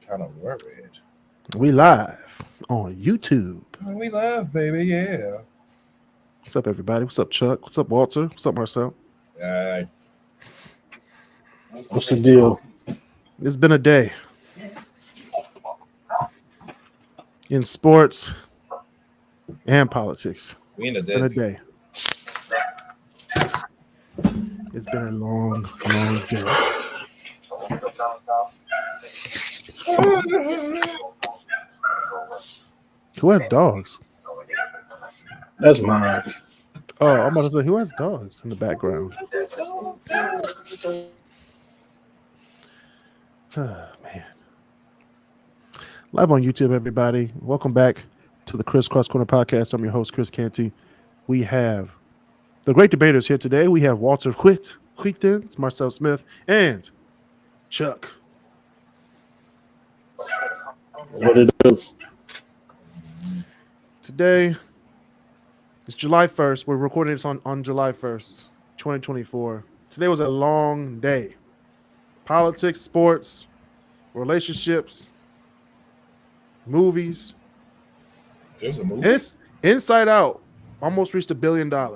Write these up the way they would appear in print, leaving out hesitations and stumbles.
kind of worried. We live on YouTube. We live, baby. Yeah. What's up, everybody? What's up, Chuck? What's up, Walter? What's up, Marcel? What's the deal? It's been a day in sports and politics. We in a It's been a day. It's been a long day. Who has dogs? That's mine. Oh, I'm about to say, who has dogs in the background? Oh, man. Live on YouTube, everybody. Welcome back to the KrisCross Corner podcast. I'm your host, Kris Canty. We have the Great Debaterz here today. We have Walter Quickton, Marcel Smith, and Chuck. What it is? Today is July 1st. We're recording this on July 1st, 2024. Today was a long day. Politics, sports, relationships, movies. There's a movie. It's Inside Out almost reached $1 billion. And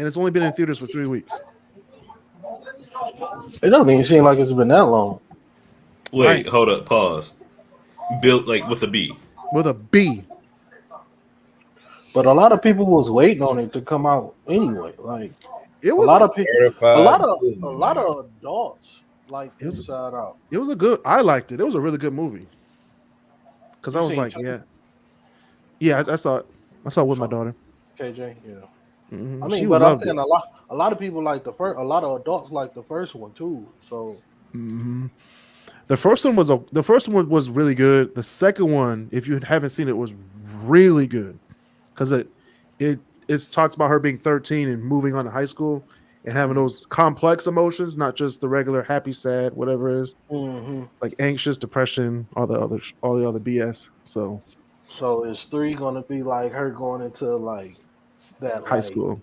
it's only been in theaters for 3 weeks. It doesn't even seem like it's been that long. Wait, Right. Hold up, pause. Built like with a B. With a B. But a lot of people was waiting on it to come out anyway. Like It a was lot of people, a lot Certified. of adults like It was- Inside Out. It was a good. I liked it. It was a really good movie. Because I You was seen like, Chuck? yeah, I saw it. I saw it with my daughter. KJ, yeah. Mhm. I She mean, but I'm loved saying it. a lot of people like the first. A lot of adults like the first one too. So Mhm. The first one was really good. The second one, if you haven't seen it, was really good because it talks about her being 13 and moving on to high school and having those complex emotions, not just the regular happy, sad, whatever it is. It's like anxious, depression, all the other BS. So so is 3 gonna be like her going into like that high like, school.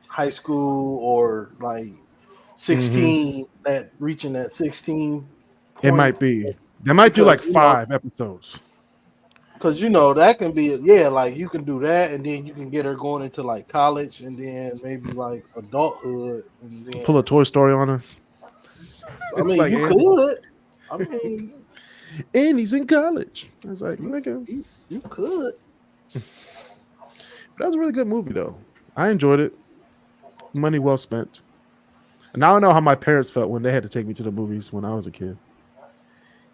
high school or like 16 that reaching that 16 It might be. They might do like Because, 5 episodes. because that can be like you can do that and then you can get her going into like college and then maybe like adulthood and then Pull a Toy Story on us. I mean like you Andy. could I mean And he's in college. I was like, nigga. you could That was a really good movie, though. I enjoyed it. Money well spent. And now I know how my parents felt when they had to take me to the movies when I was a kid.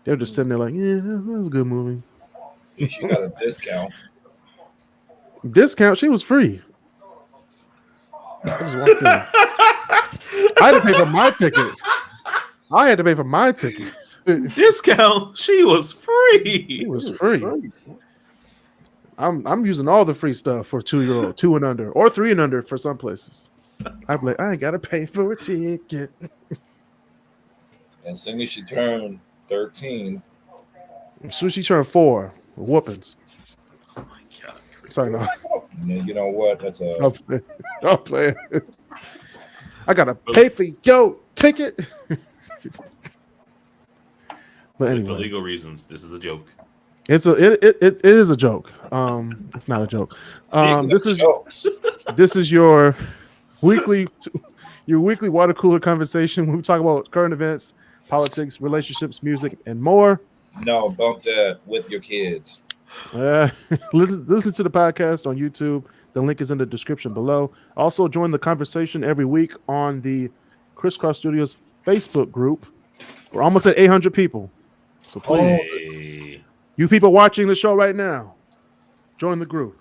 They were just sitting there like, yeah, that was a good movie. She got a discount. Discount? She was free. I just walked in. I had to pay for my ticket. Discount. She was free. It was free. I'm using all the free stuff for 2-year-old, 2 and under, or 3 and under for some places. I'm like, I ain't gotta pay for a ticket. And as soon as she turned 13, As soon as she turned 4, whoopings. Oh my God. Sorry, no. and then you know what? That's a I'll play it. I gotta pay for your ticket. But For anyway, legal reasons, this is a joke. it is a joke. It's not a joke. This is your weekly water cooler conversation when we talk about current events, politics, relationships, music, and more. no bump that with your kids. Listen to the podcast on YouTube. The link is in the description below. Also, join the conversation every week on the KrisCross Studios Facebook group. We're almost at 800 people. So please, Hey. you people watching the show right now, join the group.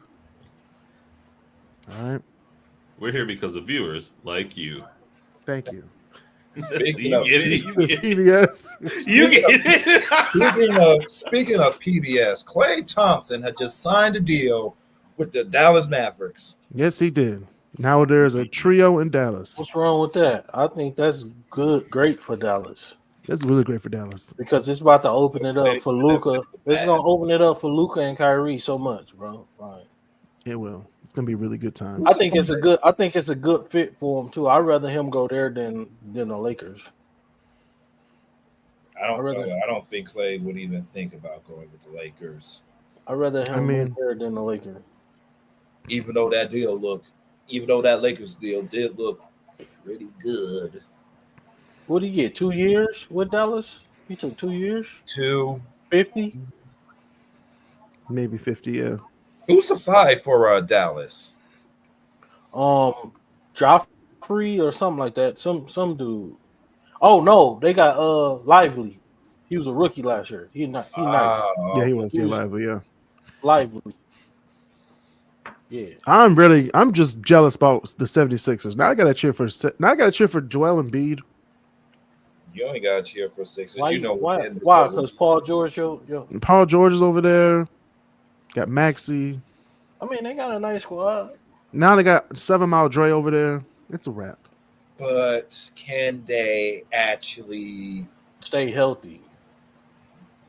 All right. We're here because of viewers like you. Thank you. Speaking You of get it. You get it. PBS. You get it. speaking of PBS, Klay Thompson had just signed a deal with the Dallas Mavericks. Yes, he did. Now there's a trio in Dallas. what's wrong with that? I think that's great for Dallas That's really great for Dallas. because it's about to open it up for Luka. It's gonna open it up for Luka and Kyrie so much, bro. Like, It will. It's gonna be a really good time. I think it's a good fit for him too. I'd rather him go there than the Lakers. I don't think Clay would even think about going with the Lakers. I'd rather him win there than the Lakers. Even though that Lakers deal did look pretty good. What did he get? 2 years with Dallas? He took 2 years? 50? Maybe 50, yeah. Who's the 5 for Dallas? Joffrey or something like that. Some dude. Oh no, they got Lively. He was a rookie last year. He nice. Yeah, he was Lively, yeah. Lively. Yeah. I'm just jealous about the 76ers. Now I gotta cheer for Joel Embiid. You only gotta cheer for Sixers. Why? Why? Because Paul George, Paul George is over there. Got Maxey. I mean, they got a nice squad. Now they got 7 Mile Dre over there. It's a wrap. But can they actually stay healthy?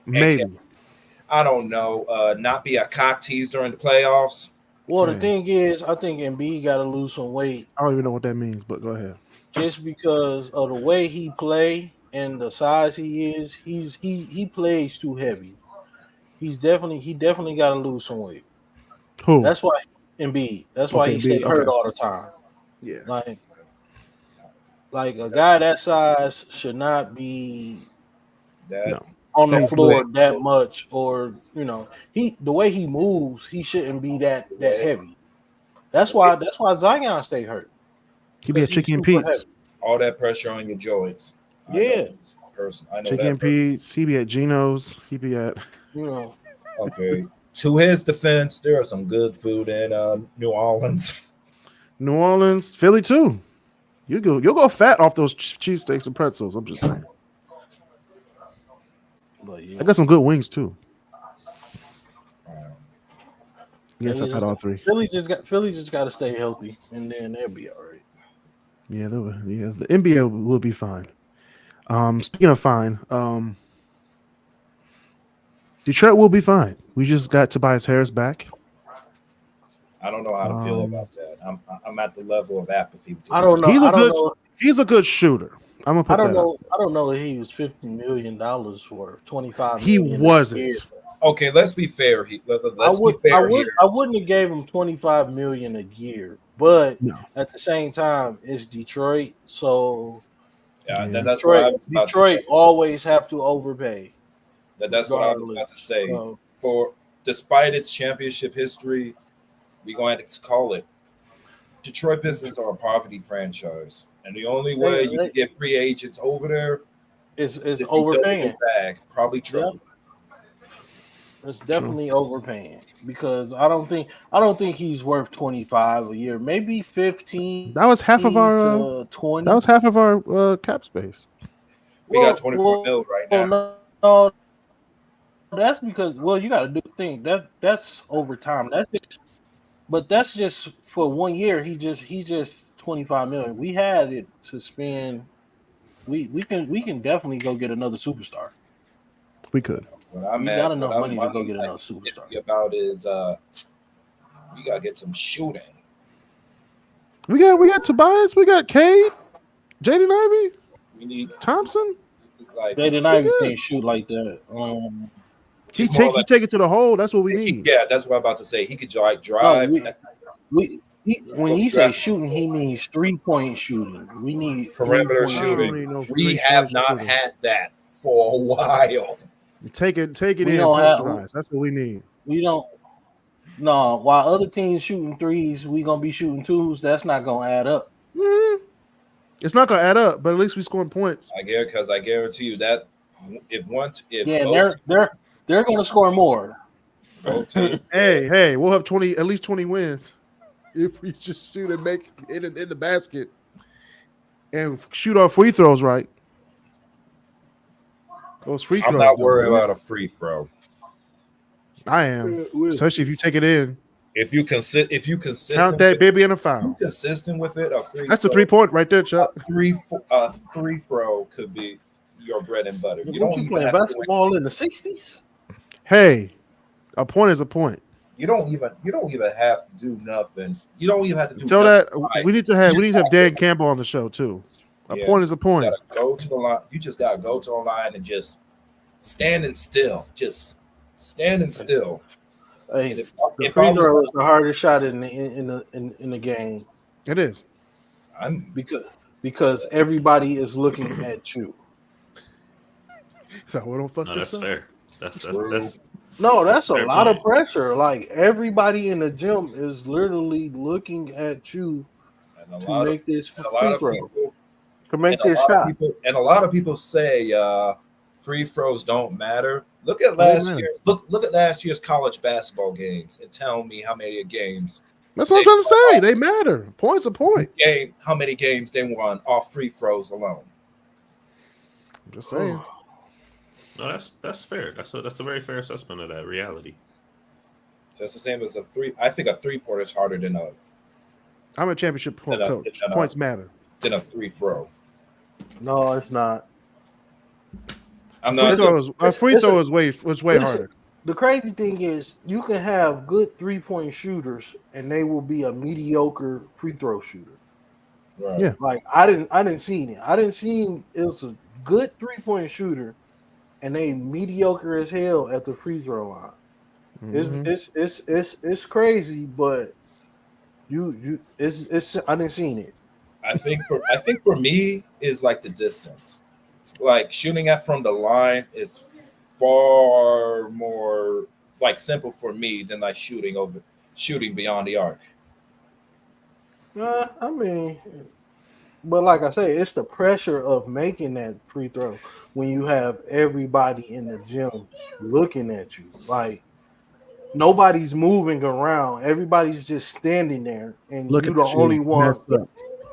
Maybe. I don't know. Not be a cock tease during the playoffs. Well, the thing is, I think Embiid got to lose some weight. I don't even know what that means, but go ahead. Just because of the way he play and the size he is, he plays too heavy. He definitely got to lose some weight. Who? That's why Embiid. That's why he stay hurt all the time. Yeah. Like a guy that size should not be on the floor that much, or the way he moves, he shouldn't be that heavy. That's why Zion stay hurt. He be at Chicken Pete's. All that pressure on your joints. Yeah. I know Chicken Pete's. He be at Geno's. He be at. Okay. To his defense, there are some good food in New Orleans. New Orleans, Philly too. You'll go fat off those cheesesteaks and pretzels. I'm just saying. I got some good wings too. Yes, I've had all 3. Philly just got to stay healthy, and then they'll be all right. Yeah, the NBA will be fine. Speaking of fine, Detroit will be fine. We just got Tobias Harris back. I don't know how to feel about that. I'm at the level of apathy. I don't know. He's a good shooter. I'm gonna put I don't know if he was $50 million for 25. He wasn't. Okay, let's be fair. I wouldn't have gave him $25 million a year, but at the same time, it's Detroit, so Detroit always have to overpay. That's what I was about to say. Despite its championship history, we're going to call it. Detroit Pistons are a poverty franchise, and the only way you can get free agents over there is overpaying. Probably true. Yeah. It's definitely overpaying because I don't think he's worth 25 a year. Maybe 15. That was half of our 20. That was half of our cap space. We got 24 mil right now. No, that's because you got to do the thing. That's overtime. That's just for 1 year. He just 25 million. We had it to spend. We can definitely go get another superstar. We could. We got enough money to go get another superstar. About is we gotta get some shooting. We got Tobias. We got Cade, Jaden Ivey. We need Thompson. Jaden Ivey can't shoot like that. He take it to the hole. That's what we need. Yeah, that's what I'm about to say. He could drive. When he say shooting, he means 3-point shooting. We need perimeter shooting. We have not had that for a while. Take it in. Posterize. That's what we need. We don't. No, while other teams shooting threes, we gonna be shooting twos. That's not gonna add up. Mm-hmm. It's not gonna add up, but at least we scoring points. I guarantee you that they're gonna score more. Hey, we'll have at least 20 wins if we just shoot and make it in the basket and shoot our free throws right. Those free throws. I'm not worried about a free throw. I am, especially if you take it in. If you consistent, count that baby in a foul. Consistent with it, that's a 3-point right there, Chuck. A free throw could be your bread and butter. You don't even play basketball in the 60s. Hey, a point is a point. You don't even have to do nothing. You don't even have to do. Tell that we need to have Dan Campbell on the show too. A point is a point. You gotta go to the line. You just gotta go to the line and just standing still, just standing still. Hey, the free throw is the hardest shot in the game. It is. Because everybody is looking at you. So we don't fuck No, this that's up. fair. That's No, that's a fair lot point. of pressure. Like everybody in the gym is literally looking at you to make this free throw. To make this shot. And a lot of people say free throws don't matter. Look at last year. Look at last year's college basketball games and tell me how many games. That's what I'm trying to say. They matter. Point's a point. How many games they won off free throws alone? I'm just saying. No, that's fair. That's a very fair assessment of that reality. So it's the same as a three. I think a 3-pointer is harder than a. I'm a championship coach. Points matter. Than a free throw. No, it's not. I'm not. A free throw is way harder. The crazy thing is, you can have good 3-point shooters, and they will be a mediocre free throw shooter. Right. Yeah. Like I didn't see it. I didn't see it was a good 3-point shooter, and they mediocre as hell at the free throw line. Mm-hmm. It's crazy, but it's I didn't see it. I think for me is like the distance. Like shooting from the line is far more like simple for me than like shooting beyond the arc. I mean, but like I say, it's the pressure of making that free throw when you have everybody in the gym looking at you. Like nobody's moving around, everybody's just standing there, and you're the only one.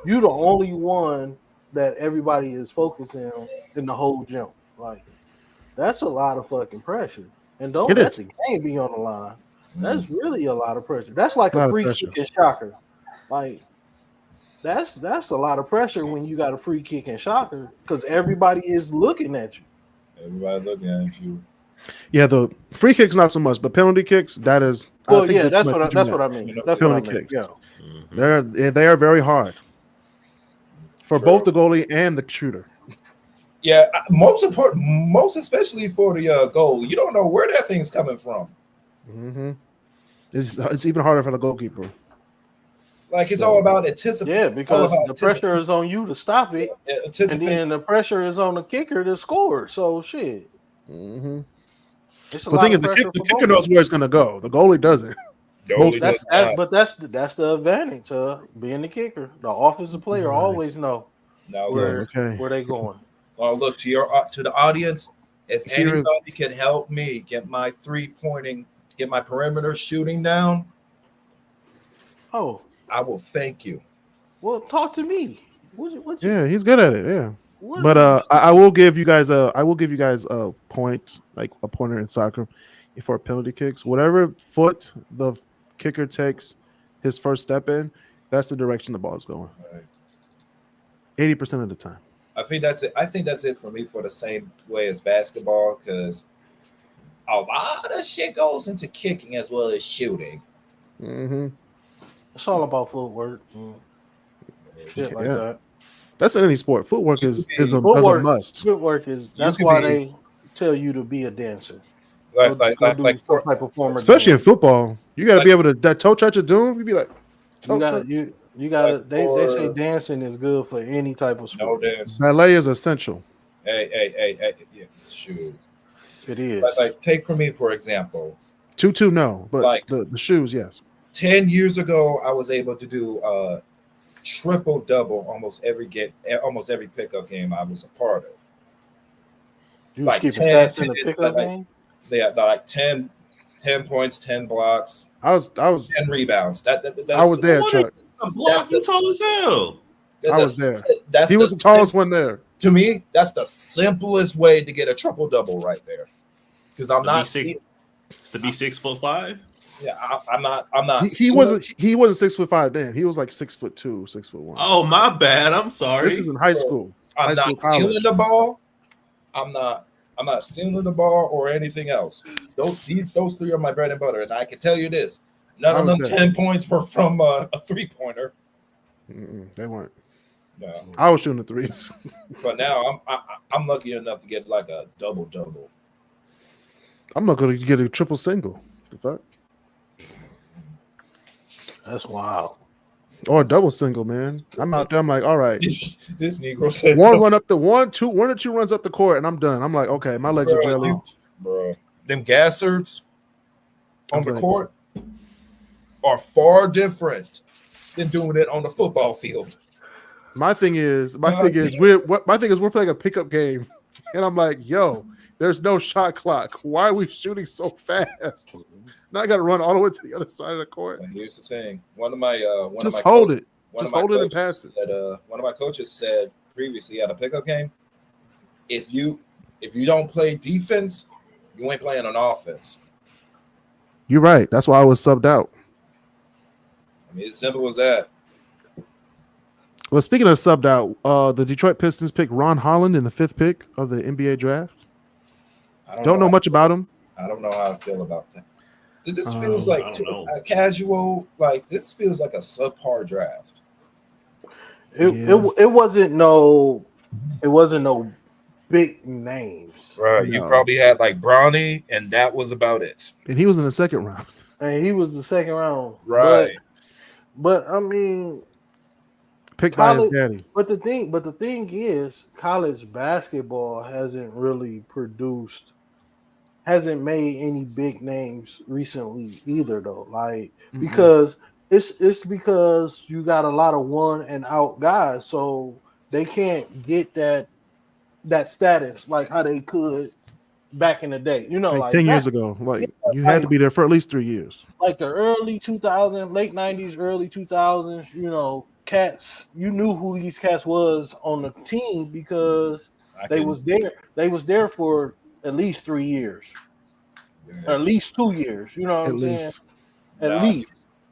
You're the only one that everybody is focusing on in the whole gym. Like that's a lot of fucking pressure, and don't let the game be on the line. That's really a lot of pressure. That's like a free kick and shocker. Like that's a lot of pressure when you got a free kick and shocker because everybody is looking at you. Everybody looking at you. Yeah, the free kicks not so much, but penalty kicks that is. Well, yeah, that's what I mean. That's penalty what I mean. kicks. Yeah, they are very hard for both the goalie and the shooter. Yeah, most especially for the goal. You don't know where that thing's coming from. Mm-hmm. It's even harder for the goalkeeper. Like it's all about anticipating. Yeah, because the pressure is on you to stop it, and then the pressure is on the kicker to score. So shit. Mm-hmm. It's the thing is, the kicker knows where it's going to go. The goalie doesn't. But that's the advantage of being the kicker. The offensive player always know where they going. Well, look to the audience. If anybody can help me get my get my perimeter shooting down, I will thank you. Well, talk to me. Yeah, he's good at it. Yeah, but I will give you guys a point, like a pointer in soccer, for penalty kicks. Whatever foot the kicker takes his first step in, that's the direction the ball is going. 80% of the time. I think that's it. I think that's it for me for the same way as basketball, because a lot of shit goes into kicking as well as shooting. Mm-hmm. It's all about footwork. Shit like that. That's in any sport. Footwork is a must. Footwork is why they tell you to be a dancer. Like some type of form, especially in football, you got to be able to that toe touch of doom. You be like, you got. They say dancing is good for any type of sport. No dance. Ballet is essential. Hey, yeah, shoot. It is. Like take for me for example. 2-2, no, but like the shoes, yes. 10 years ago, I was able to do triple double almost every pickup game I was a part of. You like 10 stats in the pickup game? Yeah, like 10 points, 10 blocks. I was 10 rebounds. I was there, Chuck. You tall as hell. I was there. He was the tallest one there. To me, that's the simplest way to get a triple double right there. Because I'm not to be 6'5". Yeah, I'm not. He wasn't 6'5" then. He was like 6'2", 6'1". Oh, my bad. I'm sorry. This is in high school. I'm not stealing the ball. I'm not stealing the ball or anything else. Those three are my bread and butter, and I can tell you this: none of them 10 points were from a 3-pointer. They weren't. No, I was shooting the threes. But now I'm lucky enough to get like a double. I'm not going to get a triple single. The fuck? That's wild. Or a double single, man. I'm out there. I'm like, all right. This Negro said one or two runs up the court, and I'm done. I'm like, okay, my legs are jelly. Bro, them gassers on the court are far different than doing it on the football field. My thing is we're playing a pickup game, and I'm like, yo, there's no shot clock. Why are we shooting so fast? Now I got to run all the way to the other side of the court. And here's the thing: hold it and pass it. One of my coaches said previously at a pickup game, if you don't play defense, you ain't playing on offense. You're right. That's why I was subbed out. I mean, it's simple as that. Well, speaking of subbed out, the Detroit Pistons picked Ron Holland in the 5th pick of the NBA draft. Don't know much about him. I don't know how I feel about that. This feels like a casual, like this feels like a subpar draft. It wasn't no big names. Right. No. You probably had like Bronny, and that was about it. And he was in the 2nd round. And he was the 2nd round. Right. But I mean, picked by his daddy. But the thing is, college basketball hasn't made any big names recently either, though. Like because it's because you got a lot of one and out guys, so they can't get that status like how they could back in the day. You know, like 10 years ago. Like you had to be there for at least 3 years. Like the early 2000s, late 90s, early 2000s, you know, cats, you knew who these cats was on the team because they was there for at least 3 years. Yes. Or at least 2 years. You know what I'm saying? At least.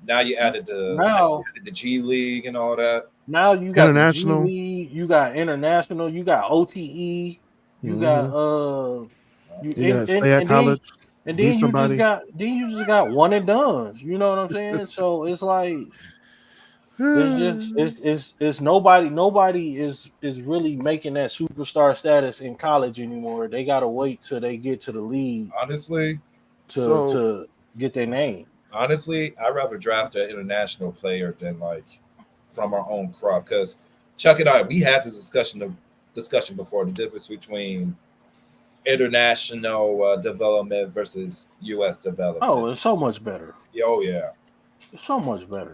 Now you added the G League and all that. Now you got international. The G League, you got international, you got OTE, you got college. And then you just got one and dones. You know what I'm saying? So it's like it's nobody is really making that superstar status in college anymore. They gotta wait till they get to the league. Honestly, to get their name. Honestly, I'd rather draft an international player than like from our own crop. Because Chuck and I, we had this discussion before, the difference between international development versus U.S. development. Oh, it's so much better. Oh yeah, it's so much better.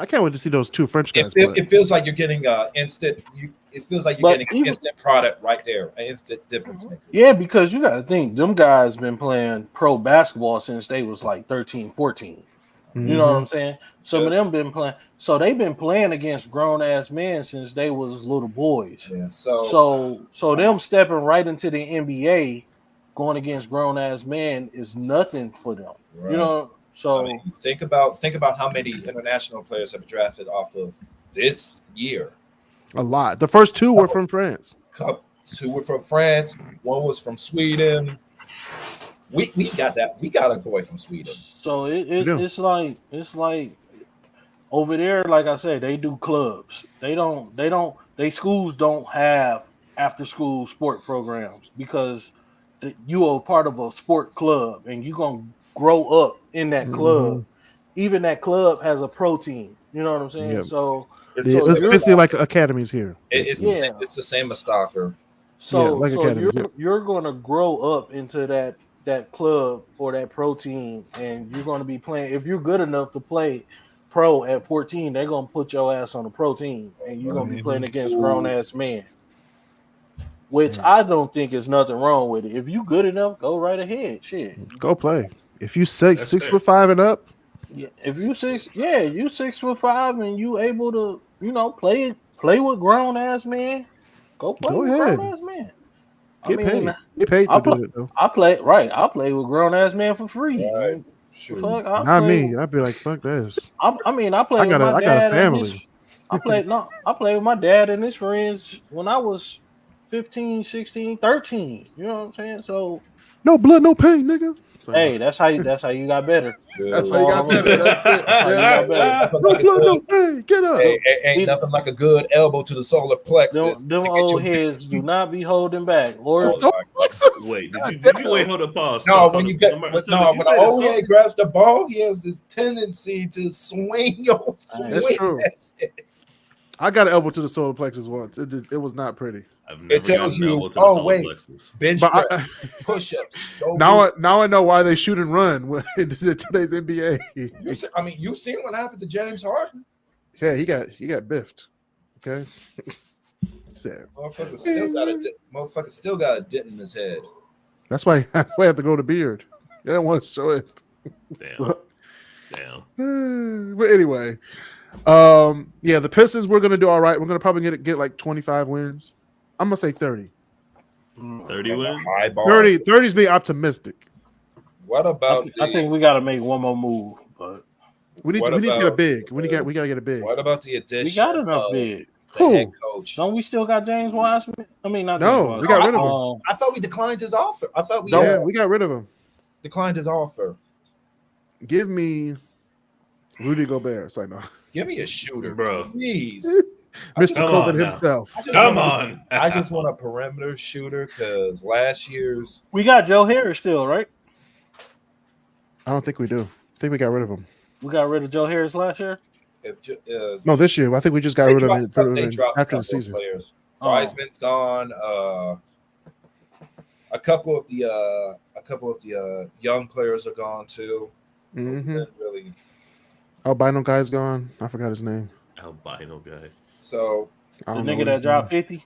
I can't wait to see those two French guys. It feels like you're getting instant. It feels like you're getting an instant product right there, an instant difference maker. Yeah, because you got to think them guys been playing pro basketball since they was like 13, 14. You know what I'm saying? Some of them been playing. So they've been playing against grown ass men since they was little boys. Yeah. So them stepping right into the NBA, going against grown ass men is nothing for them. Right. You know. So I mean, think about how many international players have drafted off of this year. A lot. The first two were from France. 2 were from France. 1 was from Sweden. We got that. We got a boy from Sweden. So it's like over there. Like I said, they do clubs. They schools don't have after school sport programs because you are part of a sport club and you're gonna grow up in that club. Even that club has a pro team. You know what I'm saying? Yeah. So it's basically like academies here. It's the same as soccer. So you're going to grow up into that club or that pro team, and you're going to be playing. If you're good enough to play pro at 14, they're going to put your ass on a pro team, and you're going to be playing against grown ass men. Which I don't think is nothing wrong with it. If you good enough, go right ahead. Shit, go play. If you 6'5" and up, yeah. If you 6'5" and you able to, play with grown ass man, go play with grown ass man. Get paid for doing it though. I play with grown ass man for free. Right. Sure. Not me. I'd be like, fuck this. I got a family. I played with my dad and his friends when I was 15, 16, 13. You know what I'm saying? So no blood, no pain, nigga. Hey, that's how you got better. That's how you got better. That's it. That's how you got better. No, hey, get up. Ain't nothing like a good elbow to the solar plexus. Them old heads do not be holding back. Lord, Wait, did you wait? Hold up, pause. No, Stop, when hold you up. get When when an old head grabs the ball, he has this tendency to swing your. That's true. I got an elbow to the solar plexus once. It was not pretty. I've never tells gotten an you, elbow to the oh, solar wait. plexus. Bench But press, push-ups. Now I know why they shoot and run in today's NBA. You seen what happened to James Harden? Yeah, he got biffed. Okay. Sad. Motherfucker still got a dent in his head. That's why I have to go to beard. They don't want to show it. Damn. But anyway, the Pistons, we're gonna do all right. We're gonna probably get like 25 wins. I'm gonna say 30. 30 wins. High bar. 30 is being optimistic. What about? I think we got to make one more move, but we need to get a big. We gotta get a big. What about the addition? we got enough big. The head coach. Don't we still got James Wiseman? I mean, not No, James we got rid of Wiseman. him. I thought we declined his offer. We got rid of him. Declined his offer. Give me Rudy Gobert. It's like, no. Give me a shooter, bro. Please. Mr. Come COVID on now. himself. I just want a perimeter shooter because last year's We got Joe Harris still, right? I don't think we do. I think we got rid of him. We got rid of Joe Harris last year. No, this year. I think we just got rid of him after the season. Players. Wiseman's gone. A couple of the young players are gone too. Mm-hmm. Really, albino guy's gone. I forgot his name. Albino guy. So the nigga that dropped 50.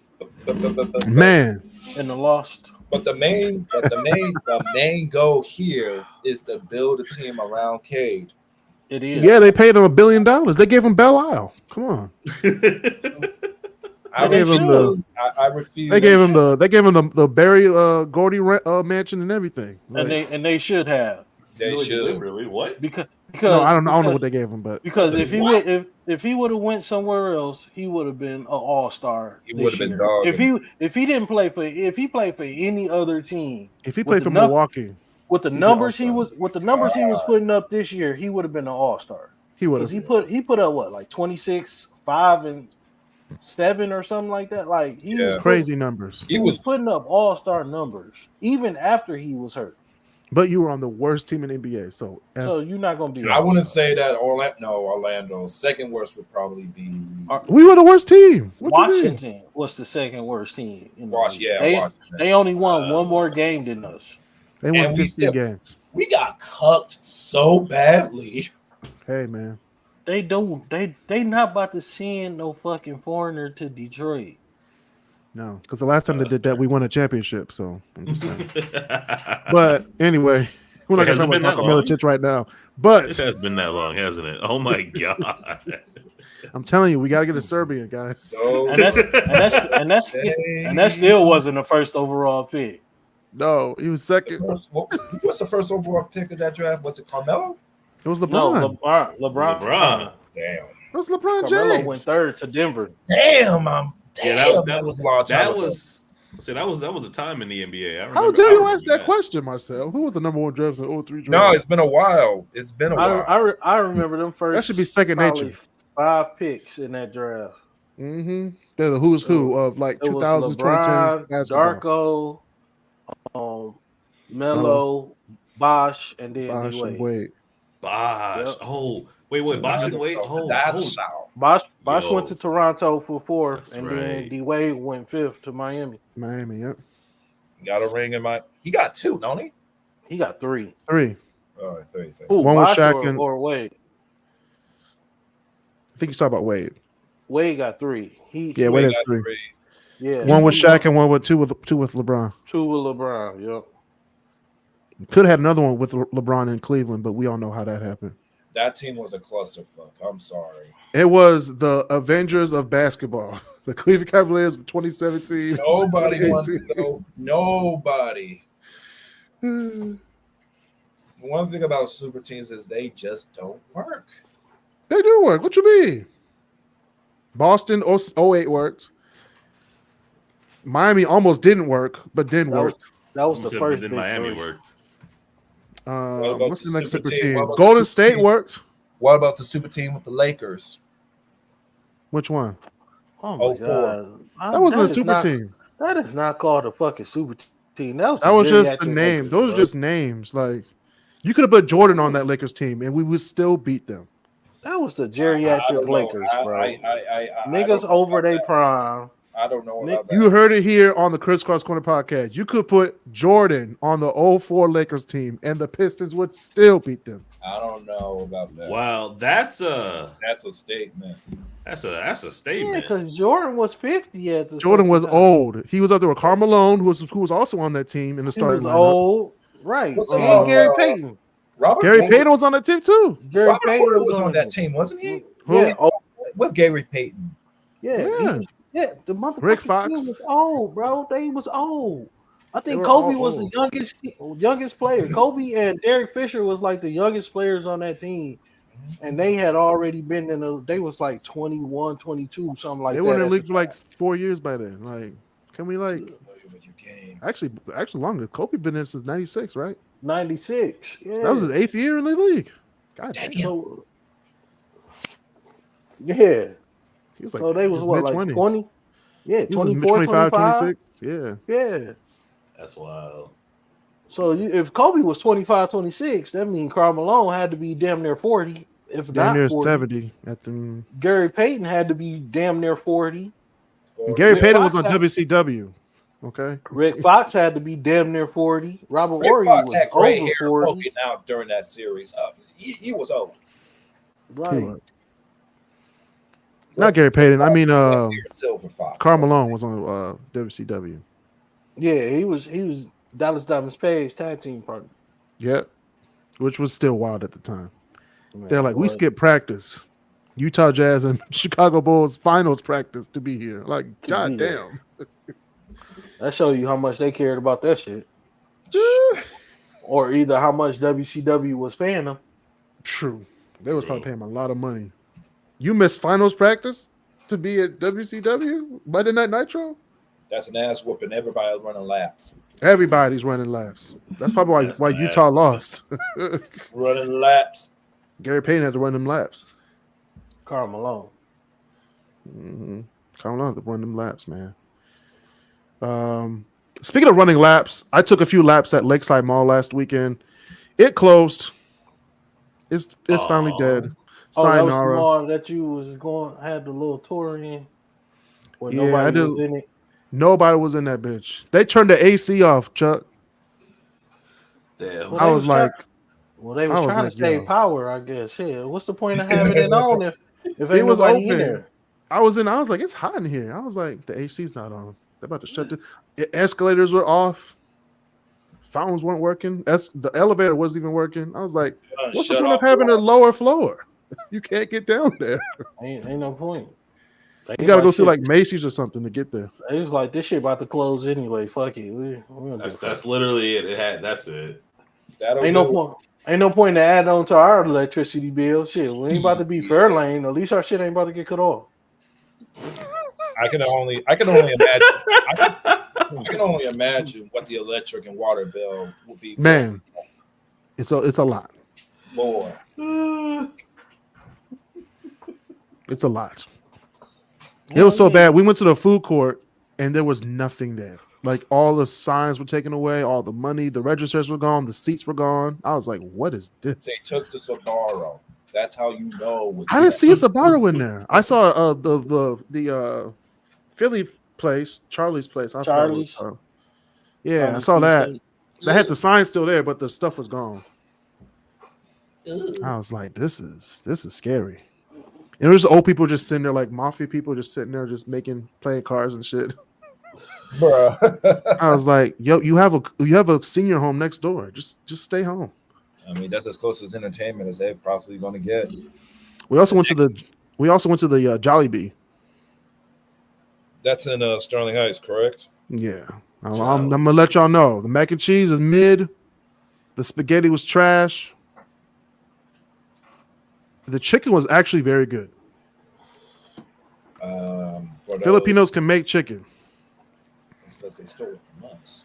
Man. And the lost. But the main goal here is to build a team around Cade. It is. Yeah, they paid him $1 billion. They gave him Belle Isle. Come on. I refuse. They gave him the Barry Gordy mansion and everything. And they should have. They should. Really? What? Because no, I don't know what they gave him, but because if he would have went somewhere else, he would have been an all-star. He would have been dog. If he played for any other team, if he played for Milwaukee, with the numbers he was putting up this year, he would have been an all-star. He would have. He put up what, like 26, 5, and 7 or something like that. Like he was crazy numbers. He was putting up all-star numbers even after he was hurt. But you were on the worst team in NBA, so you're not going to be. I wouldn't say that. Orlando. Second worst would probably be. We were the worst team. Washington was the second worst team. Washington. They only won one more game than us. They won 15 games. We got cucked so badly. Hey man, they not about to send no fucking foreigner to Detroit. No, because the last time they did that, we won a championship. So I'm just saying. But anyway, we're not going to talk about Milicic right now. But it has been that long, hasn't it? Oh my god! I'm telling you, we got to get a Serbian, guys. And that still wasn't the first overall pick. No, he was second. What's the first overall pick of that draft? Was it Carmelo? It was LeBron. No, LeBron. Damn. It was LeBron James. Carmelo went third to Denver. Damn, that was a time in the NBA. How dare you ask that question, Marcel? Who was the number one draft in the 03 draft? No, it's been a while. I remember them first. That should be second nature. 5 picks in that draft. Mm-hmm. They're the who's who of like 2000s, 2010s Darko, Melo, Bosh, and then Bosh and Wade. Bosh. Yep. Oh, wait. Bosh and Wade. Bosh went to Toronto for 4th, and then D Wade went 5th to Miami. Yep. Got a ring in my. He got 2, don't he? He got 3. 3. Oh, 3. Who, one was Bosh Shaq or Wade. I think you talking about Wade. Wade got 3. Wade has 3. Yeah, one with Shaq and one with two with LeBron. 2 with LeBron. Yep. Could have had another one with LeBron in Cleveland, but we all know how that happened. That team was a clusterfuck. I'm sorry. It was the Avengers of basketball. The Cleveland Cavaliers of 2017. Nobody wants to know. Nobody. One thing about super teams is they just don't work. They do work. What you mean? Boston 08 worked. Miami almost didn't work, but did work. That was the first. Then Miami worked. What's the next super team? What about Golden the super State team? works. What about the super team with the Lakers? Which one? Oh my 04. god, That wasn't a is super not- team. That is not called a fucking super team. That That was just the geriatric name. Lakers, Those are bro. just names. Like you could have put Jordan on that Lakers team, and we would still beat them. That was the I geriatric don't know. Lakers, bro. I Niggas don't know over about their that. prime. I don't know about that. You heard it here on the KrisCross Corner podcast. You could put Jordan on the 04 Lakers team, and the Pistons would still beat them. I don't know about that. Wow, that's a statement. that's a Yeah, statement. because Jordan was 50 at the Jordan was time. old. He was up there with Karl Malone, who was also on that team in the He starting was lineup. old, right? What's And it called? Gary Payton. Robert Gary Porter- Payton was on that team too. Gary Robert Payton Porter was on that it. team, wasn't he? Yeah, Who? With Gary Payton. yeah. The motherfucking Rick Fox. team was old, bro. They was old. I They think were Kobe all was old. the youngest player. Kobe and Derek Fisher was like the youngest players on that team. And they had already been they was like 21, 22, something like They that. were in the at league for like 4 years by then. Like, can we like actually longer? Kobe been in since '96, right? 96. Yeah. So that was his 8th year in the league. God damn. So, yeah. He was like So they was his what, like mid-20s. 20? Yeah, He was 24, 25, 25? 26. Yeah. Yeah. That's wild. So if Kobe was 25, 26, that means Karl Malone had to be damn near 40. If Damn not near 40. 70 at the Gary Payton had to be damn near 40. Gary Rick Payton was on Fox had- WCW. Okay. Rick Fox had to be damn near 40. Robert Rick Horry Fox was had gray over hair 40. poking out during that series. He was old. Right. was. Not Gary Payton. I mean Silver Fox. Karl Malone was on WCW. Yeah, he was Dallas Diamonds Page tag team partner. Yeah. Which was still wild at the time. Man, They're like, we boy. skipped practice. Utah Jazz and Chicago Bulls finals practice to be here. Like, To god be there. damn. That show you how much they cared about that shit. Or either how much WCW was paying them. True. They was probably paying him a lot of money. You missed finals practice to be at WCW? Monday Night Nitro? That's an ass whooping. Everybody running laps. Everybody's running laps. That's probably That's why an Utah ass lost. Running laps. Gary Payton had to run them laps. Karl Malone. Mm-hmm. Karl Malone had to run them laps, man. Speaking of running laps, I took a few laps at Lakeside Mall last weekend. It closed. It's finally dead. Oh, that was the Sayonara. mall that you was going had the little tour in. Where Yeah, I nobody was do. in it. Nobody was in that bitch. They turned the AC off, Chuck. Damn. Well, I they was try- like, Well, they I was was trying like, to save yo. power, I guess. Shit, what's the point of having it on if It ain't was nobody in open. there? I was like, it's hot in here. I was like, the AC's not on. They're about to shut the escalators were off. Fountains weren't working. The elevator wasn't even working. I was like, what's the Shut point of off having the a lower floor? You can't get down there. Ain't no point. They You got to go through shit- like Macy's or something to get there. They was like, this shit about to close anyway. Fuck it. We don't give a fuck. That's literally it. That's it. That'll Ain't no do it. point. Ain't no point to add on to our electricity bill. Shit, we ain't about to be Fairlane. At least our shit ain't about to get cut off. I can only imagine. I can only imagine what the electric and water bill will be. Man, it's a lot. Boy. It's a lot. It was so bad. We went to the food court and there was nothing there. Like all the signs were taken away, all the money, the registers were gone, the seats were gone. I was like, what is this? They took the Sbarro. That's how you know. I didn't see a Sbarro in there. I saw the Philly place, Charlie's place. I forgot what it was Charlie's? called. Yeah, I saw that. They had the sign still there, but the stuff was gone. I was like, this is scary. And there's old people just sitting there, like mafia people just sitting there, just playing cards and shit. Bruh. I was like, yo, you have a senior home next door. Just stay home. I mean, that's as close as entertainment as they're possibly going to get. We also went to the Jollibee. That's in Sterling Heights, correct? Yeah, I'm gonna let y'all know. The mac and cheese is mid. The spaghetti was trash. The chicken was actually very good. For Filipinos can make chicken. because they stole it from us.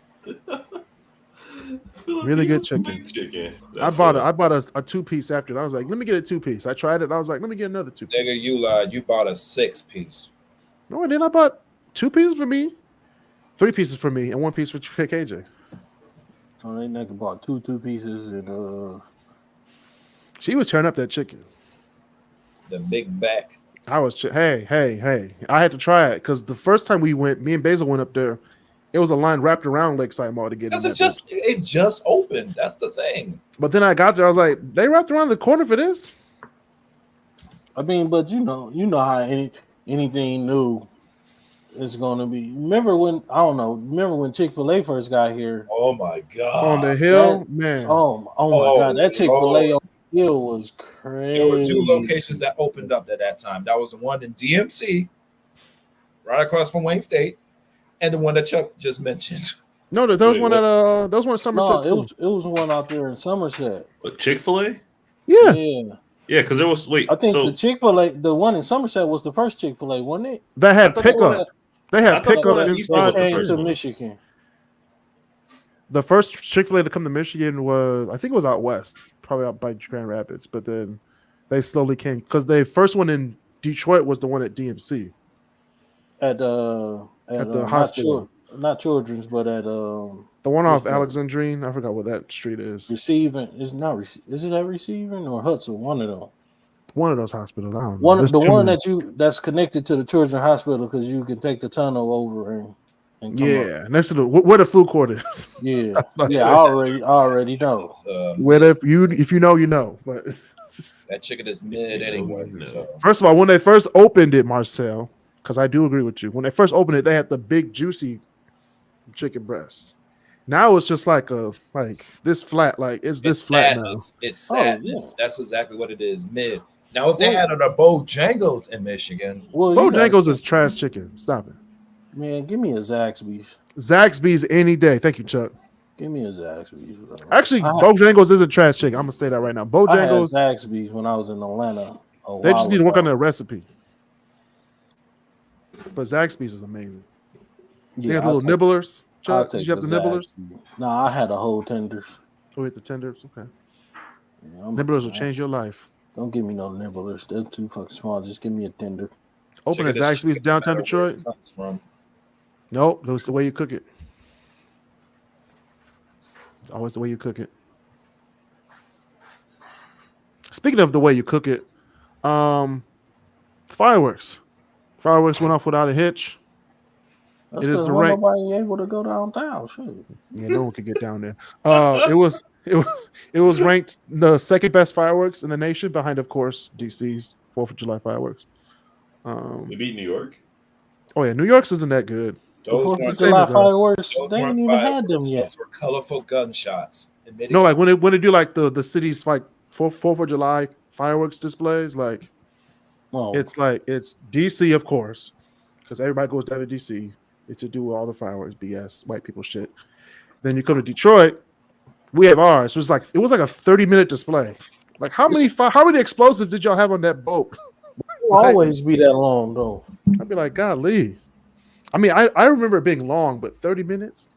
Really good chicken. I bought a 2-piece after it. I was like, let me get a 2-piece. I tried it. I was like, let me get another 2-piece. Nigga, you lied. You bought a 6-piece. No, I didn't. I bought 2 pieces for me, 3 pieces for me, and 1 piece for KJ. So they nigga bought two pieces and She was tearing up that chicken. The big back. I was hey. I had to try it because the first time we went, me and Basil went up there. It was a line wrapped around Lakeside Mall to get in. It just opened. That's the thing. But then I got there. I was like, they wrapped around the corner for this. I mean, but you know how anything new is gonna be. Remember when Chick-fil-A first got here? Oh my god! On the hill, man. Oh my god, that Chick-fil-A on the hill was crazy. There were 2 locations that opened up at that time. That was the one in DMC, right across from Wayne State, and the one that Chuck just mentioned. No, there was one at Somerset. No, it was one out there in Somerset. What, Chick-fil-A? Yeah. Yeah, because there was I think the Chick-fil-A, the one in Somerset was the first Chick-fil-A, wasn't it? That had pickup. They had pickup inside. Came to Michigan. The first Chick-fil-A to come to Michigan was, I think it was out west, probably out by Grand Rapids, but then they slowly came because the first one in Detroit was the one at DMC. At the hospital. Not Children's, but at the one off Alexandrine. I forgot what that street is. Receiving is not. Is it at Receiving or Hudson? One of them. One of those hospitals. I don't know. One that's connected to the Children's Hospital because you can take the tunnel over and come up. Next to where the food court is. Yeah, I already know. If you know, you know. But that chicken is mid anyway. So. First of all, when they first opened it, Marcel, because I do agree with you. When they first opened it, they had the big juicy chicken breast. Now it's just like this flat. Like it's this flat now. It's sadness. That's exactly what it is. Mid. Now, if they had a Bojangles in Michigan, Bojangles is trash chicken. Stop it, man. Give me a Zaxby's. Zaxby's any day. Thank you, Chuck. Give me a Zaxby's. Actually, Bojangles isn't trash chicken. I'm gonna say that right now. Bojangles. I had Zaxby's when I was in Atlanta. They just need to work on their recipe. But Zaxby's is amazing. They have little nibblers. Chuck, did you have the nibblers? No, I had the whole tenders. Oh, with the tenders? Okay. Yeah, nibblers will change your life. Don't give me no nibblers. They're too fucking small. Just give me a tender. Open at Zaxby's downtown Detroit? Nope, that's the way you cook it. It's always the way you cook it. Speaking of the way you cook it, fireworks. Fireworks went off without a hitch. That's it is the rank. Nobody able to go downtown. Shoot. Yeah, no one could get down there. It was ranked the second best fireworks in the nation, behind, of course, DC's 4th of July fireworks. They beat New York. Oh yeah, New York's isn't that good. Those 4th of July fireworks, they ain't even had them yet. Those were colorful gunshots. No, like when they do like the city's like 4th of July fireworks displays, like it's DC, of course, because everybody goes down to DC to do all the fireworks BS, white people shit. Then you come to Detroit, we have ours. It was like a 30-minute display. Like how many explosives did y'all have on that boat? It'll always be that long though. I'd be like, golly. I mean, I remember it being long, but 30 minutes?